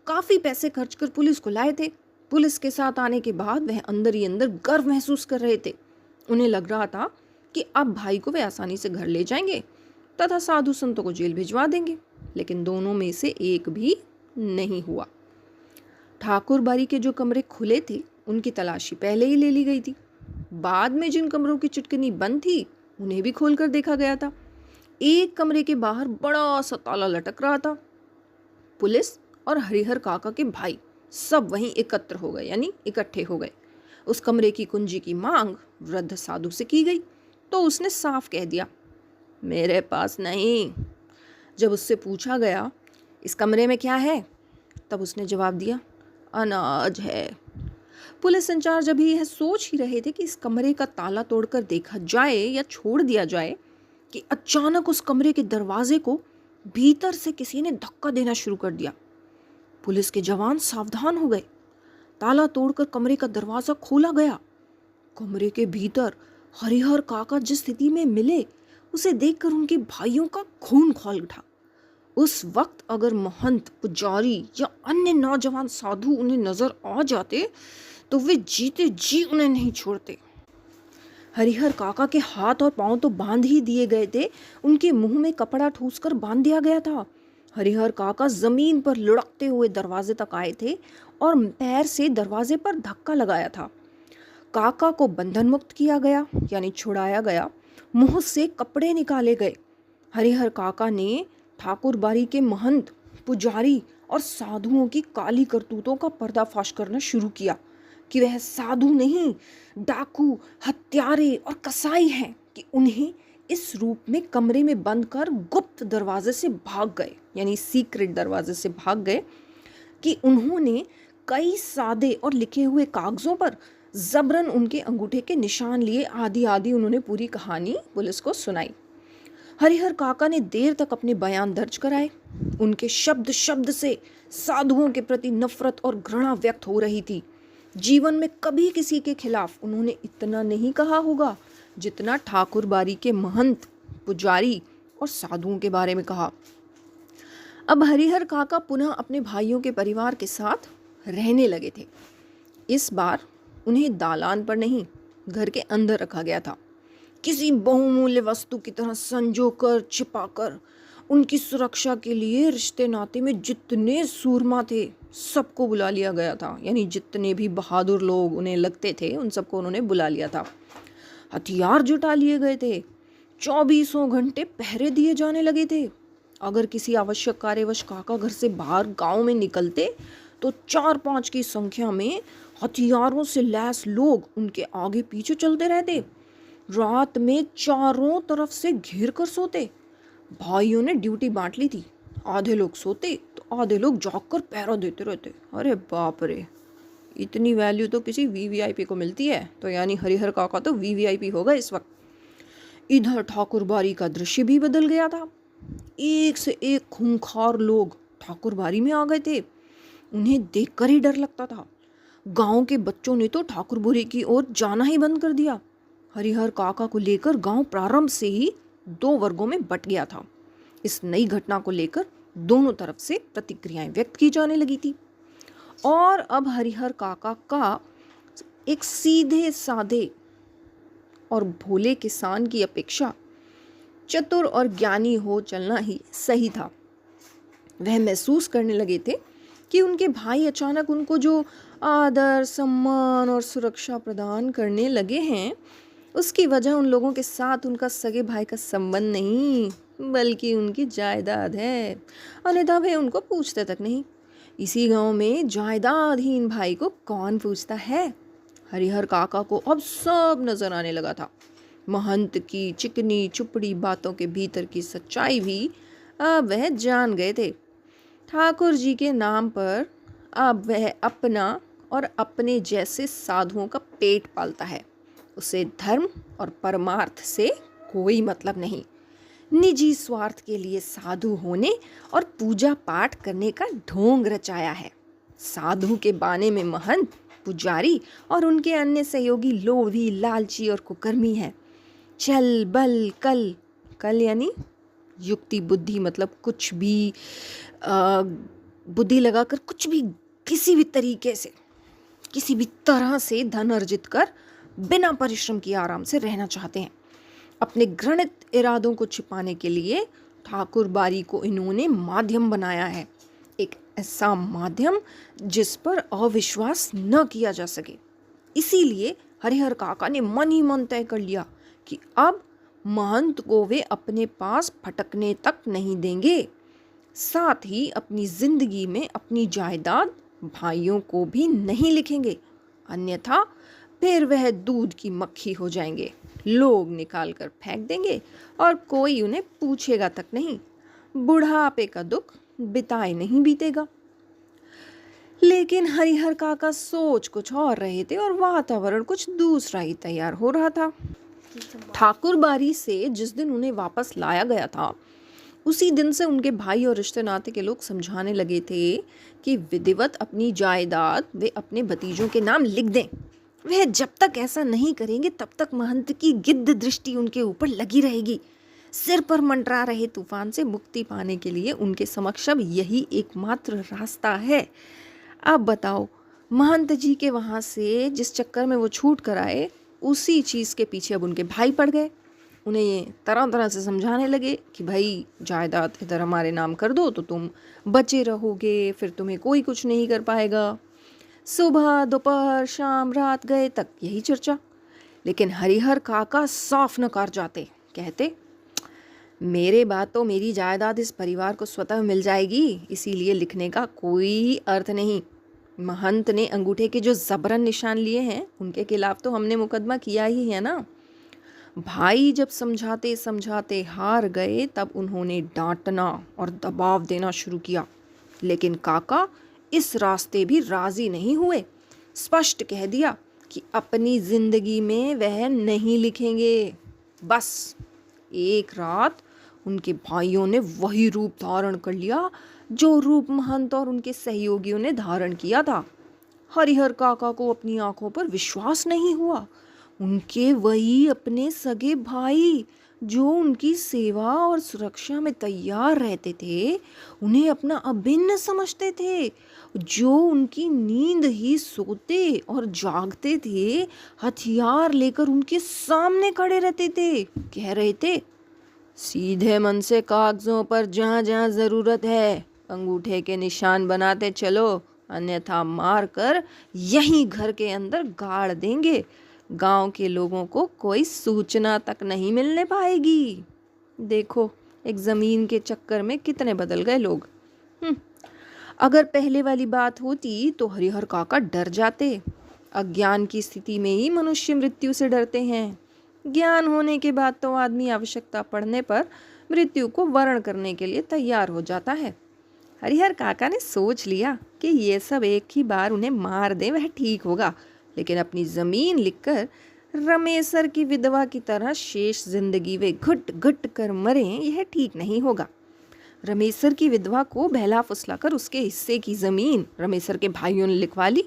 काफी पैसे खर्च कर पुलिस को लाए थे। पुलिस के साथ आने के बाद वह अंदर ही अंदर गर्व महसूस कर रहे थे। उन्हें लग रहा था कि अब भाई को वे आसानी से घर ले जाएंगे तथा साधु संतों को जेल भिजवा देंगे, लेकिन दोनों में से एक भी नहीं हुआ। ठाकुर बाड़ी के जो कमरे खुले थे उनकी तलाशी पहले ही ले ली गई थी। बाद में जिन कमरों की चिटकनी बंद थी उन्हें भी खोलकर देखा गया था। एक कमरे के बाहर बड़ा सा ताला लटक रहा था। पुलिस और हरिहर काका के भाई सब वहीं एकत्र हो गए, यानी इकट्ठे हो गए। उस कमरे की कुंजी की मांग वृद्ध साधु से की गई तो उसने साफ कह दिया, मेरे पास नहीं। जब उससे पूछा गया, इस कमरे में क्या है, तब उसने जवाब दिया, अनाज है। पुलिस इंचार्ज अभी यह सोच ही रहे थे कि इस कमरे का ताला तोड़कर देखा जाए या छोड़ दिया जाए कि अचानक उस कमरे के दरवाजे को भीतर से किसी ने धक्का देना शुरू कर दिया। पुलिस के जवान सावधान हो गए। ताला तोड़कर कमरे का दरवाजा खोला गया। कमरे के भीतर हरिहर काका जिस स्थिति में मिले उसे देखकर उनके भाइयों का खून खौल उठा। उस वक्त अगर महंत, पुजारी या अन्य नौजवान साधु उन्हें नजर आ जाते तो वे जीते जी उन्हें नहीं छोड़ते। हरिहर काका के हाथ और पांव तो बांध ही दिए गए थे, उनके मुंह में कपड़ा ठूसकर बांध दिया गया था। हरिहर काका जमीन पर लुढ़कते हुए दरवाजे तक आए थे और पैर से दरवाजे पर धक्का लगाया था। काका को बंधन मुक्त किया गया, यानी छुड़ाया गया। मुंह से कपड़े निकाले गए। हरिहर काका ने ठाकुर बाड़ी के महंत, पुजारी और साधुओं की काली करतूतों का पर्दाफाश करना शुरू किया कि वह साधु नहीं, डाकू, हत्यारे और कसाई हैं, कि उन्हें इस रूप में कमरे में बंद कर गुप्त दरवाजे से भाग गए, यानी सीक्रेट दरवाजे से भाग गए, कि उन्होंने कई सादे और लिखे हुए कागजों पर जबरन उनके अंगूठे के निशान लिए। आदि आदि उन्होंने पूरी कहानी पुलिस को सुनाई। हरिहर काका ने देर तक अपने बयान दर्ज कराए। उनके शब्द शब्द से साधुओं के प्रति नफरत और घृणा व्यक्त हो रही थी। जीवन में कभी किसी के खिलाफ उन्होंने इतना नहीं कहा होगा जितना ठाकुर बाड़ी के महंत, पुजारी और साधुओं के बारे में कहा। अब हरिहर काका पुनः अपने भाइयों के परिवार के साथ रहने लगे थे। इस बार उन्हें दालान पर नहीं, घर के अंदर रखा गया था। किसी बहुमूल्य वस्तु की तरह संजोकर, छिपाकर उनकी सुरक्षा के लिए रिश्ते नाते में जितने सूरमा थे सबको बुला लिया गया था, यानी जितने भी बहादुर लोग उन्हें लगते थे उन सबको उन्होंने बुला लिया था। हथियार जुटा लिए गए थे। 24 घंटे पहरे दिए जाने लगे थे। अगर किसी आवश्यक कार्यवश काका घर से बाहर गांव में निकलते तो 4-5 की संख्या में हथियारों से लैस लोग उनके आगे पीछे चलते रहते। रात में चारों तरफ से घेर कर सोते। भाइयों ने ड्यूटी बांट ली थी, आधे लोग सोते तो आधे लोग जाग कर पहरा देते रहते। अरे बाप रे, इतनी वैल्यू तो किसी वीवीआईपी को मिलती है, तो यानी हरिहर काका तो वीवीआईपी होगा इस वक्त। इधर ठाकुर बाड़ी का दृश्य भी बदल गया था। एक से एक खूंखार लोग ठाकुर बाड़ी में आ गए थे। उन्हें देखकर ही डर लगता था। गांव के बच्चों ने तो ठाकुर बाड़ी की ओर जाना ही बंद कर दिया। हरिहर काका को लेकर गांव प्रारंभ से ही 2 वर्गों में बट गया था। इस नई घटना को लेकर दोनों तरफ से प्रतिक्रियाएं व्यक्त की जाने लगी थी। और अब हरिहर काका का एक सीधे साधे और भोले किसान की अपेक्षा चतुर और ज्ञानी हो चलना ही सही था। वह महसूस करने लगे थे कि उनके भाई अचानक उनको जो आदर, सम्मान और सुरक्षा प्रदान करने लगे हैं, उसकी वजह उन लोगों के साथ उनका सगे भाई का संबंध नहीं, बल्कि उनकी जायदाद है। अन्यथा वे उनको पूछते तक नहीं। इसी गांव में जायदादहीन भाई को कौन पूछता है? हरिहर काका को अब सब नजर आने लगा था। महंत की चिकनी चुपड़ी बातों के भीतर की सच्चाई भी अब वह जान गए थे। ठाकुर जी के नाम पर अब वह अपना और अपने जैसे साधुओं का पेट पालता है। उसे धर्म और परमार्थ से कोई मतलब नहीं। निजी स्वार्थ के लिए साधु होने और पूजा पाठ करने का ढोंग रचाया है। साधु के बाने में महंत, पुजारी और उनके अन्य सहयोगी लोभी, लालची और कुकर्मी है। चल बल कल, कल यानी युक्ति बुद्धि, मतलब कुछ भी बुद्धि लगाकर कुछ भी, किसी भी तरीके से, किसी भी तरह से धन अर्जित कर बिना परिश्रम किए आराम से रहना चाहते हैं। अपने घृणित इरादों को छिपाने के लिए ठाकुर बारी को इन्होंने माध्यम बनाया है, एक ऐसा माध्यम जिस पर अविश्वास न किया जा सके। इसीलिए हरिहर काका ने मन ही मन तय कर लिया कि अब महंत को वे अपने पास फटकने तक नहीं देंगे। साथ ही अपनी जिंदगी में अपनी जायदाद भाइयों को भी नहीं लिखेंगे, अन्यथा फिर वह दूध की मक्खी हो जाएंगे। लोग निकाल कर फेंक देंगे और कोई उन्हें पूछेगा तक नहीं। बुढ़ापे का दुख बिताए नहीं बीतेगा। लेकिन हरिहर काका सोच कुछ और रहे थे और वातावरण कुछ दूसरा ही तैयार हो रहा था। ठाकुर बारी से जिस दिन उन्हें वापस लाया गया था, उसी दिन से उनके भाई और रिश्ते नाते के लोग समझाने लगे थे कि विधिवत अपनी जायदाद वे अपने भतीजों के नाम लिख दें। वह जब तक ऐसा नहीं करेंगे तब तक महंत की गिद्ध दृष्टि उनके ऊपर लगी रहेगी। सिर पर मंडरा रहे तूफान से मुक्ति पाने के लिए उनके समक्ष अब यही एकमात्र रास्ता है। अब बताओ, महंत जी के वहाँ से जिस चक्कर में वो छूट कर आए, उसी चीज़ के पीछे अब उनके भाई पड़ गए। उन्हें ये तरह तरह से समझाने लगे कि भाई जायदाद इधर हमारे नाम कर दो तो तुम बचे रहोगे, फिर तुम्हें कोई कुछ नहीं कर पाएगा। सुबह दोपहर शाम रात गए तक यही चर्चा। लेकिन हरिहर काका साफ नकार जाते, कहते मेरे बाद तो मेरी जायदाद इस परिवार को स्वतः मिल जाएगी, इसीलिए लिखने का कोई अर्थ नहीं। महंत ने अंगूठे के जो जबरन निशान लिए हैं उनके खिलाफ तो हमने मुकदमा किया ही है ना। भाई जब समझाते समझाते हार गए तब उन्होंने डांटना और दबाव देना शुरू किया। लेकिन काका इस रास्ते भी राजी नहीं हुए। स्पष्ट कह दिया कि अपनी जिंदगी में वह नहीं लिखेंगे। बस एक रात उनके भाइयों ने वही रूप धारण कर लिया जो रूप महंत और उनके सहयोगियों ने धारण किया था। हरिहर काका को अपनी आंखों पर विश्वास नहीं हुआ। उनके वही अपने सगे भाई जो उनकी सेवा और सुरक्षा में तैयार रहते थे, उन्हें अपना अभिन्न समझते थे, जो उनकी नींद ही सोते और जागते थे, हथियार लेकर उनके सामने खड़े रहते थे, कह रहे थे सीधे मन से कागजों पर जहाँ जहाँ ज़रूरत है अंगूठे के निशान बनाते चलो, अन्यथा मार कर यहीं घर के अंदर गाड़ देंगे। गांव के लोगों को कोई सूचना तक नहीं मिलने पाएगी। देखो एक ज़मीन के चक्कर में कितने बदल गए लोग। अगर पहले वाली बात होती तो हरिहर काका डर जाते। अज्ञान की स्थिति में ही मनुष्य मृत्यु से डरते हैं। ज्ञान होने के बाद तो आदमी आवश्यकता पड़ने पर मृत्यु को वर्ण करने के लिए तैयार हो जाता है। हरिहर काका ने सोच लिया कि ये सब एक ही बार उन्हें मार दें वह ठीक होगा, लेकिन अपनी ज़मीन लिखकर रमेसर की विधवा की तरह शेष जिंदगी वे घुट घुट कर मरें, यह ठीक नहीं होगा। रमेसर की विधवा को बहला फुसलाकर उसके हिस्से की ज़मीन रमेसर के भाइयों ने लिखवा ली।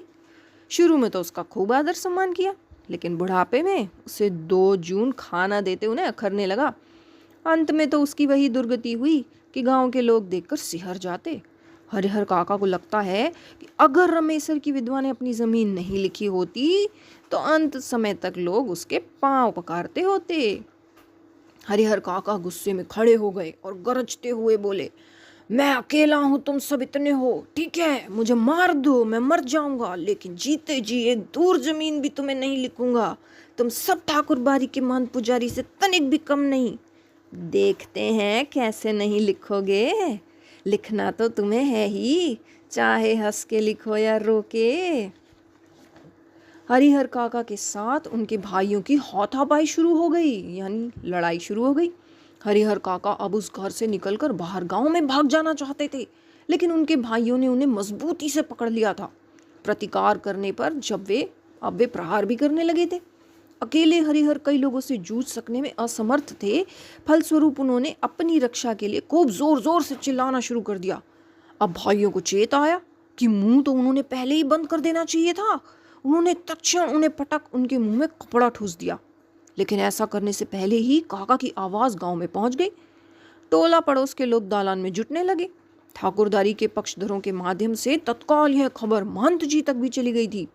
शुरू में तो उसका खूब आदर सम्मान किया, लेकिन बुढ़ापे में उसे 2 जून खाना देते उन्हें अखरने लगा। अंत में तो उसकी वही दुर्गति हुई कि गांव के लोग देखकर सिहर जाते। हरिहर काका को लगता है कि अगर रमेसर की विधवा ने अपनी ज़मीन नहीं लिखी होती तो अंत समय तक लोग उसके पांव पकारते होते। हरिहर काका गुस्से में खड़े हो गए और गरजते हुए बोले, मैं अकेला हूँ, तुम सब इतने हो, ठीक है मुझे मार दो, मैं मर जाऊंगा, लेकिन जीते जी एक दूर ज़मीन भी तुम्हें नहीं लिखूंगा। तुम सब ठाकुर बारी के महंत पुजारी से तनिक भी कम नहीं। देखते हैं कैसे नहीं लिखोगे। लिखना तो तुम्हें है ही, चाहे हंस के लिखो या रो के। हरिहर काका के साथ उनके भाइयों की हाथापाई शुरू हो गई, यानी लड़ाई शुरू हो गई। हरिहर काका अब उस घर से निकलकर बाहर गांव में भाग जाना चाहते थे, लेकिन उनके भाइयों ने उन्हें मजबूती से पकड़ लिया था। प्रतिकार करने पर अब वे प्रहार भी करने लगे थे। अकेले हरिहर कई लोगों से जूझ सकने में असमर्थ थे। फलस्वरूप उन्होंने अपनी रक्षा के लिए खूब जोर जोर से चिल्लाना शुरू कर दिया। अब भाइयों को चेत आया कि मुंह तो उन्होंने पहले ही बंद कर देना चाहिए था। उन्होंने तत्क्षण उन्हें पटक उनके मुंह में कपड़ा ठूस दिया, लेकिन ऐसा करने से पहले ही काका की आवाज गांव में पहुंच गई। टोला पड़ोस के लोग दालान में जुटने लगे। ठाकुरदारी के पक्षधरों के माध्यम से तत्काल यह खबर महंत जी तक भी चली गई थी,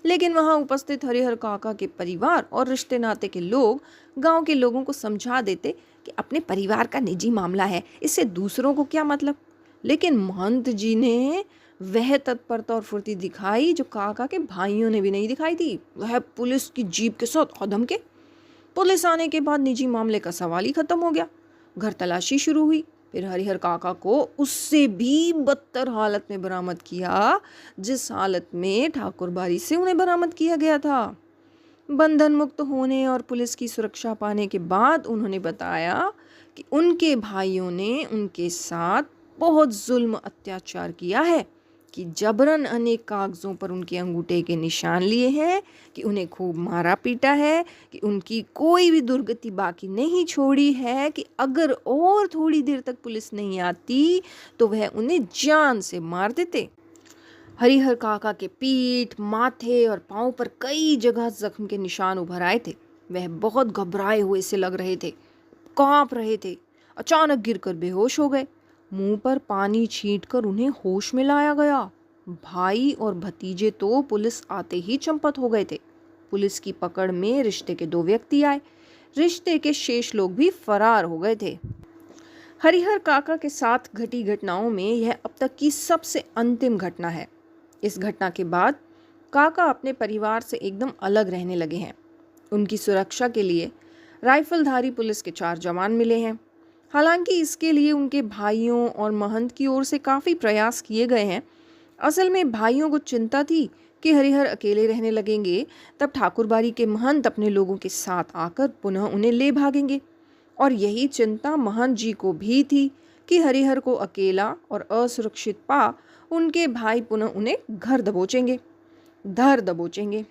लेकिन वहां उपस्थित हरिहर काका के परिवार और रिश्ते नाते के लोग गांव के लोगों को समझा देते कि अपने परिवार का निजी मामला है, इससे दूसरों को क्या मतलब। लेकिन महंत जी ने वह तत्परता और फुर्ती दिखाई जो काका के भाइयों ने भी नहीं दिखाई थी। वह पुलिस की जीप के साथ कदम के। पुलिस आने के बाद निजी मामले का सवाल ही खत्म हो गया। घर तलाशी शुरू हुई। फिर हरिहर काका को उससे भी बदतर हालत में बरामद किया, जिस हालत में ठाकुर बारी से उन्हें बरामद किया गया था। बंधन मुक्त होने और पुलिस की सुरक्षा पाने के बाद उन्होंने बताया कि उनके भाइयों ने उनके साथ बहुत जुल्म अत्याचार किया है, कि जबरन अनेक कागजों पर उनके अंगूठे के निशान लिए हैं, कि उन्हें खूब मारा पीटा है, कि उनकी कोई भी दुर्गति बाकी नहीं छोड़ी है, कि अगर और थोड़ी देर तक पुलिस नहीं आती तो वह उन्हें जान से मार देते। हरिहर काका के पीठ, माथे और पांव पर कई जगह जख्म के निशान उभर आए थे। वह बहुत घबराए हुए से लग रहे थे, कांप रहे थे। अचानक गिरकर बेहोश हो गए। मुंह पर पानी छींटकर उन्हें होश में लाया गया। भाई और भतीजे तो पुलिस आते ही चंपत हो गए थे। पुलिस की पकड़ में रिश्ते के 2 व्यक्ति आए। रिश्ते के शेष लोग भी फरार हो गए थे। हरिहर काका के साथ घटी घटनाओं में यह अब तक की सबसे अंतिम घटना है। इस घटना के बाद काका अपने परिवार से एकदम अलग रहने लगे हैं। उनकी सुरक्षा के लिए राइफलधारी पुलिस के 4 जवान मिले हैं। हालांकि इसके लिए उनके भाइयों और महंत की ओर से काफ़ी प्रयास किए गए हैं। असल में भाइयों को चिंता थी कि हरिहर अकेले रहने लगेंगे, तब ठाकुरबाड़ी के महंत अपने लोगों के साथ आकर पुनः उन्हें ले भागेंगे। और यही चिंता महंत जी को भी थी कि हरिहर को अकेला और असुरक्षित पा उनके भाई पुनः उन्हें धर दबोचेंगे।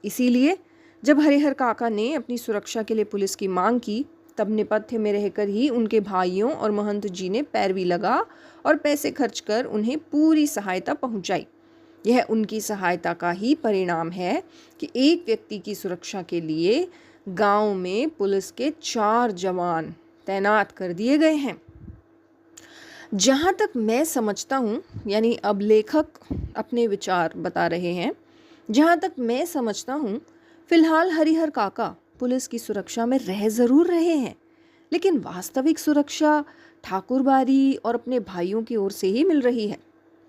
इसीलिए जब हरिहर काका ने अपनी सुरक्षा के लिए पुलिस की मांग की, तब नेपथ्य में रहकर ही उनके भाइयों और महंत जी ने पैरवी लगा और पैसे खर्च कर उन्हें पूरी सहायता पहुंचाई। यह उनकी सहायता का ही परिणाम है कि एक व्यक्ति की सुरक्षा के लिए गांव में पुलिस के 4 जवान तैनात कर दिए गए हैं। जहाँ तक मैं समझता हूँ, यानी अब लेखक अपने विचार बता रहे हैं, जहाँ तक मैं समझता हूँ फिलहाल हरिहर काका पुलिस की सुरक्षा में रह ज़रूर रहे हैं, लेकिन वास्तविक सुरक्षा ठाकुरबाड़ी और अपने भाइयों की ओर से ही मिल रही है।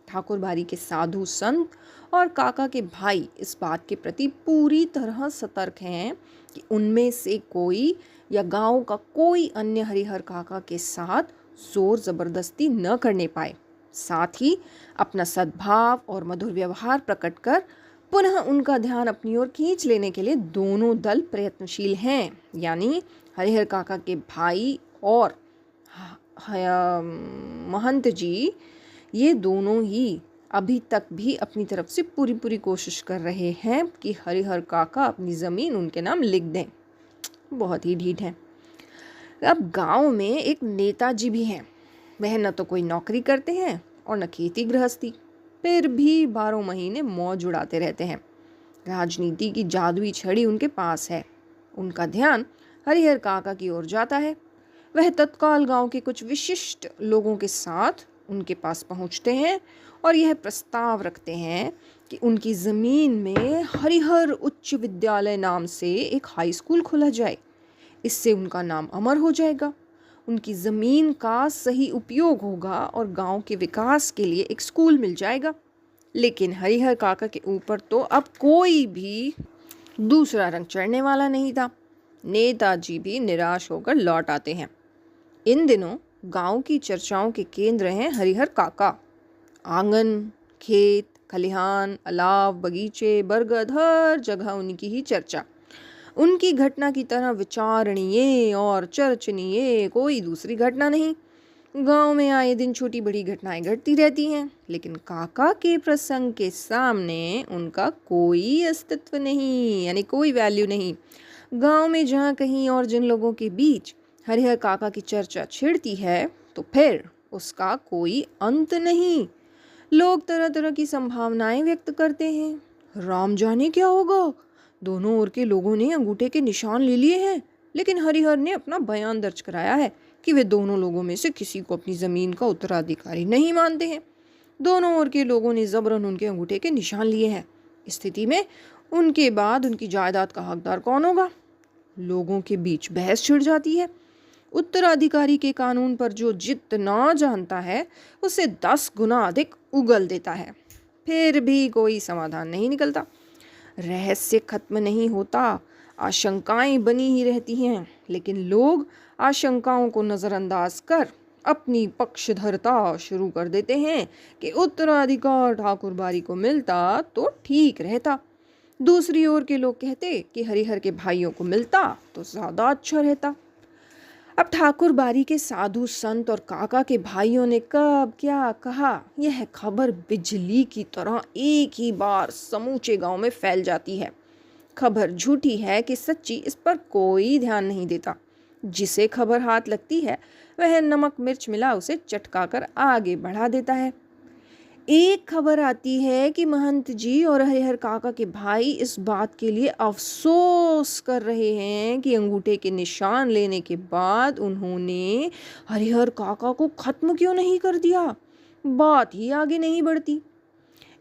ठाकुरबाड़ी के साधु संत और काका के भाई इस बात के प्रति पूरी तरह सतर्क हैं कि उनमें से कोई या गांव का कोई अन्य हरिहर काका के साथ जोर ज़बरदस्ती न करने पाए। साथ ही अपना सद्भाव और मधुर व्यवहार प्रकट कर पुनः उनका ध्यान अपनी ओर खींच लेने के लिए दोनों दल प्रयत्नशील हैं। यानी हरिहर काका के भाई और महंत जी, ये दोनों ही अभी तक भी अपनी तरफ से पूरी कोशिश कर रहे हैं कि हरिहर काका अपनी ज़मीन उनके नाम लिख दें। बहुत ही ढीठ हैं। अब गांव में एक नेताजी भी हैं। वह न तो कोई नौकरी करते हैं और न खेती गृहस्थी, फिर भी 12 महीने मौज उड़ाते रहते हैं। राजनीति की जादुई छड़ी उनके पास है। उनका ध्यान हरिहर काका की ओर जाता है। वह तत्काल गांव के कुछ विशिष्ट लोगों के साथ उनके पास पहुंचते हैं और यह प्रस्ताव रखते हैं कि उनकी ज़मीन में हरिहर उच्च विद्यालय नाम से एक हाई स्कूल खोला जाए। इससे उनका नाम अमर हो जाएगा, उनकी ज़मीन का सही उपयोग होगा और गांव के विकास के लिए एक स्कूल मिल जाएगा। लेकिन हरिहर काका के ऊपर तो अब कोई भी दूसरा रंग चढ़ने वाला नहीं था। नेताजी भी निराश होकर लौट आते हैं। इन दिनों गांव की चर्चाओं के केंद्र हैं हरिहर काका। आंगन, खेत, खलिहान, अलाव, बगीचे, बरगद, हर जगह उनकी ही चर्चा। उनकी घटना की तरह विचारणीय और चर्चनीय कोई दूसरी घटना नहीं। गांव में आए दिन छोटी बड़ी घटनाएं घटती रहती हैं, लेकिन काका के प्रसंग के सामने उनका कोई अस्तित्व नहीं, यानी कोई वैल्यू नहीं। गांव में जहाँ कहीं और जिन लोगों के बीच हरिहर काका की चर्चा छिड़ती है तो फिर उसका कोई अंत नहीं। लोग तरह तरह की संभावनाएं व्यक्त करते हैं। राम जाने क्या होगा, दोनों ओर के लोगों ने अंगूठे के निशान ले लिए हैं, लेकिन हरिहर ने अपना बयान दर्ज कराया है कि वे दोनों लोगों में से किसी को अपनी ज़मीन का उत्तराधिकारी नहीं मानते हैं। दोनों ओर के लोगों ने ज़बरन उनके अंगूठे के निशान लिए हैं। स्थिति में उनके बाद उनकी जायदाद का हकदार कौन होगा? लोगों के बीच बहस छिड़ जाती है। उत्तराधिकारी के कानून पर जो जितना जानता है उसे 10 गुना अधिक उगल देता है, फिर भी कोई समाधान नहीं निकलता। रहस्य खत्म नहीं होता, आशंकाएं बनी ही रहती हैं, लेकिन लोग आशंकाओं को नज़रअंदाज कर अपनी पक्षधरता शुरू कर देते हैं कि उत्तराधिकार ठाकुर बारी को मिलता तो ठीक रहता। दूसरी ओर के लोग कहते कि हरिहर के भाइयों को मिलता तो ज़्यादा अच्छा रहता। अब ठाकुर बारी के साधु संत और काका के भाइयों ने कब क्या कहा, यह खबर बिजली की तरह एक ही बार समूचे गांव में फैल जाती है। खबर झूठी है कि सच्ची, इस पर कोई ध्यान नहीं देता। जिसे खबर हाथ लगती है वह नमक मिर्च मिला उसे चटकाकर आगे बढ़ा देता है। एक खबर आती है कि महंत जी और हरिहर काका के भाई इस बात के लिए अफसोस कर रहे हैं कि अंगूठे के निशान लेने के बाद उन्होंने हरिहर काका को खत्म क्यों नहीं कर दिया। बात ही आगे नहीं बढ़ती।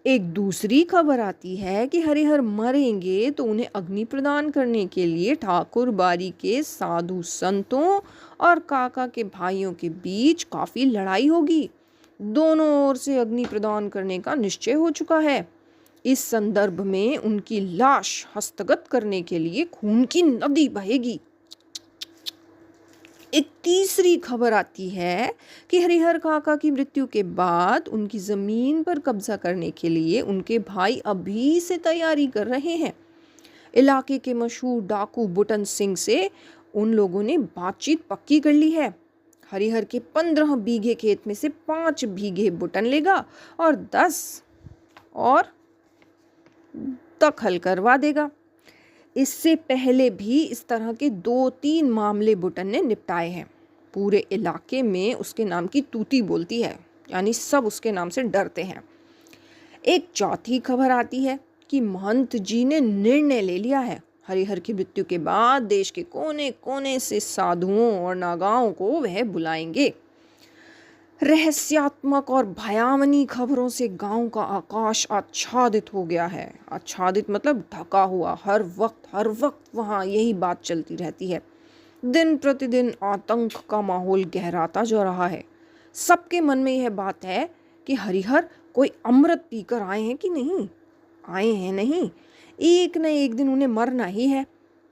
एक दूसरी खबर आती है कि हरिहर मरेंगे तो उन्हें अग्नि प्रदान करने के लिए ठाकुर बारी के साधु संतों और काका के भाइयों के बीच काफ़ी लड़ाई होगी। दोनों ओर से अग्नि प्रदान करने का निश्चय हो चुका है। इस संदर्भ में उनकी लाश हस्तगत करने के लिए खून की नदी बहेगी। एक तीसरी खबर आती है कि हरिहर काका की मृत्यु के बाद उनकी ज़मीन पर कब्जा करने के लिए उनके भाई अभी से तैयारी कर रहे हैं। इलाके के मशहूर डाकू बुटन सिंह से उन लोगों ने बातचीत पक्की कर ली है। हरिहर के 15 बीघे खेत में से 5 बीघे बुटन लेगा और 10 और दखल करवा देगा। इससे पहले भी इस तरह के 2-3 मामले बुटन ने निपटाए हैं। पूरे इलाके में उसके नाम की तूती बोलती है, यानी सब उसके नाम से डरते हैं। एक चौथी खबर आती है कि महंत जी ने निर्णय ले लिया है, हरिहर की मृत्यु के बाद देश के कोने कोने से साधुओं और नागाओं को वह बुलाएंगे। रहस्यात्मक और भयावनी खबरों से गांव का आकाश आच्छादित हो गया है। आच्छादित मतलब ढका हुआ। हर वक्त वहाँ यही बात चलती रहती है। दिन प्रतिदिन आतंक का माहौल गहराता जा रहा है। सबके मन में यह बात है कि हरिहर कोई अमृत पीकर आए हैं कि नहीं। आए हैं नहीं, एक न एक दिन उन्हें मरना ही है।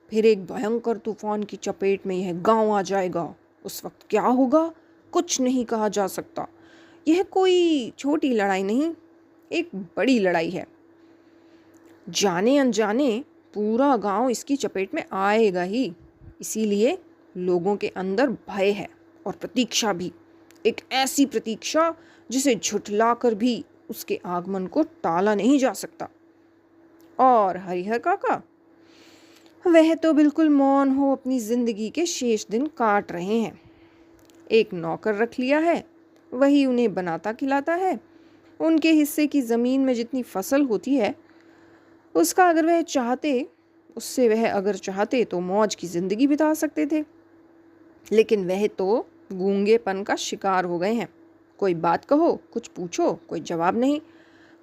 फिर एक भयंकर तूफान की चपेट में यह गांव आ जाएगा। उस वक्त क्या होगा कुछ नहीं कहा जा सकता। यह कोई छोटी लड़ाई नहीं, एक बड़ी लड़ाई है। जाने अनजाने पूरा गांव इसकी चपेट में आएगा ही। इसीलिए लोगों के अंदर भय है और प्रतीक्षा भी। एक ऐसी प्रतीक्षा जिसे झुठलाकर भी उसके आगमन को टाला नहीं जा सकता। और हरिहर काका, वह तो बिल्कुल मौन हो अपनी जिंदगी के शेष दिन काट रहे हैं। एक नौकर रख लिया है, वही उन्हें बनाता खिलाता है। उनके हिस्से की ज़मीन में जितनी फसल होती है उसका अगर वह चाहते तो मौज की ज़िंदगी बिता सकते थे। लेकिन वह तो गूंगेपन का शिकार हो गए हैं। कोई बात कहो, कुछ पूछो, कोई जवाब नहीं।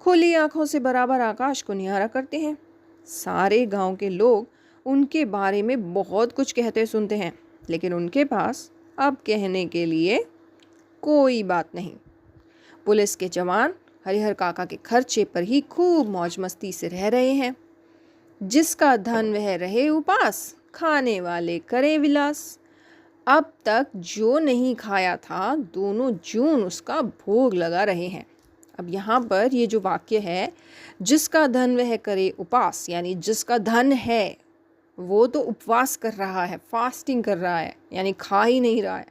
खुली आंखों से बराबर आकाश को निहारा करते हैं। सारे गांव के लोग उनके बारे में बहुत कुछ कहते सुनते हैं, लेकिन उनके पास अब कहने के लिए कोई बात नहीं। पुलिस के जवान हरिहर काका के खर्चे पर ही खूब मौज मस्ती से रह रहे हैं। जिसका धन वह रहे उपास, खाने वाले करे विलास। अब तक जो नहीं खाया था, दोनों जून उसका भोग लगा रहे हैं। अब यहाँ पर ये जो वाक्य है, जिसका धन वह करे उपास, यानी जिसका धन है वो तो उपवास कर रहा है, फास्टिंग कर रहा है, यानी खा ही नहीं रहा है।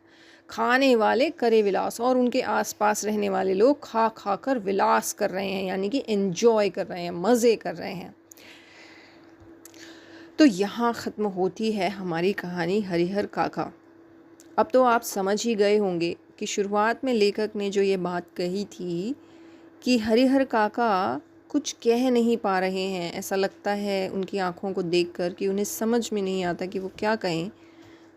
खाने वाले करे विलास और उनके आसपास रहने वाले लोग खा खा कर विलास कर रहे हैं, यानी कि एंजॉय कर रहे हैं, मज़े कर रहे हैं। तो यहाँ ख़त्म होती है हमारी कहानी हरिहर काका। अब तो आप समझ ही गए होंगे कि शुरुआत में लेखक ने जो ये बात कही थी कि हरिहर काका कुछ कह नहीं पा रहे हैं, ऐसा लगता है उनकी आँखों को देखकर कि उन्हें समझ में नहीं आता कि वो क्या कहें।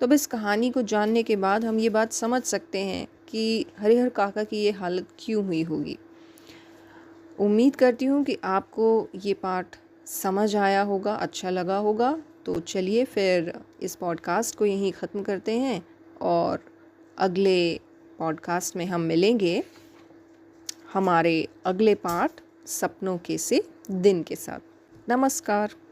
तो अब इस कहानी को जानने के बाद हम ये बात समझ सकते हैं कि हरिहर काका की ये हालत क्यों हुई होगी। उम्मीद करती हूँ कि आपको ये पाठ समझ आया होगा, अच्छा लगा होगा। तो चलिए फिर इस पॉडकास्ट को यहीं ख़त्म करते हैं और अगले पॉडकास्ट में हम मिलेंगे हमारे अगले पाठ सपनों के से दिन के साथ। नमस्कार।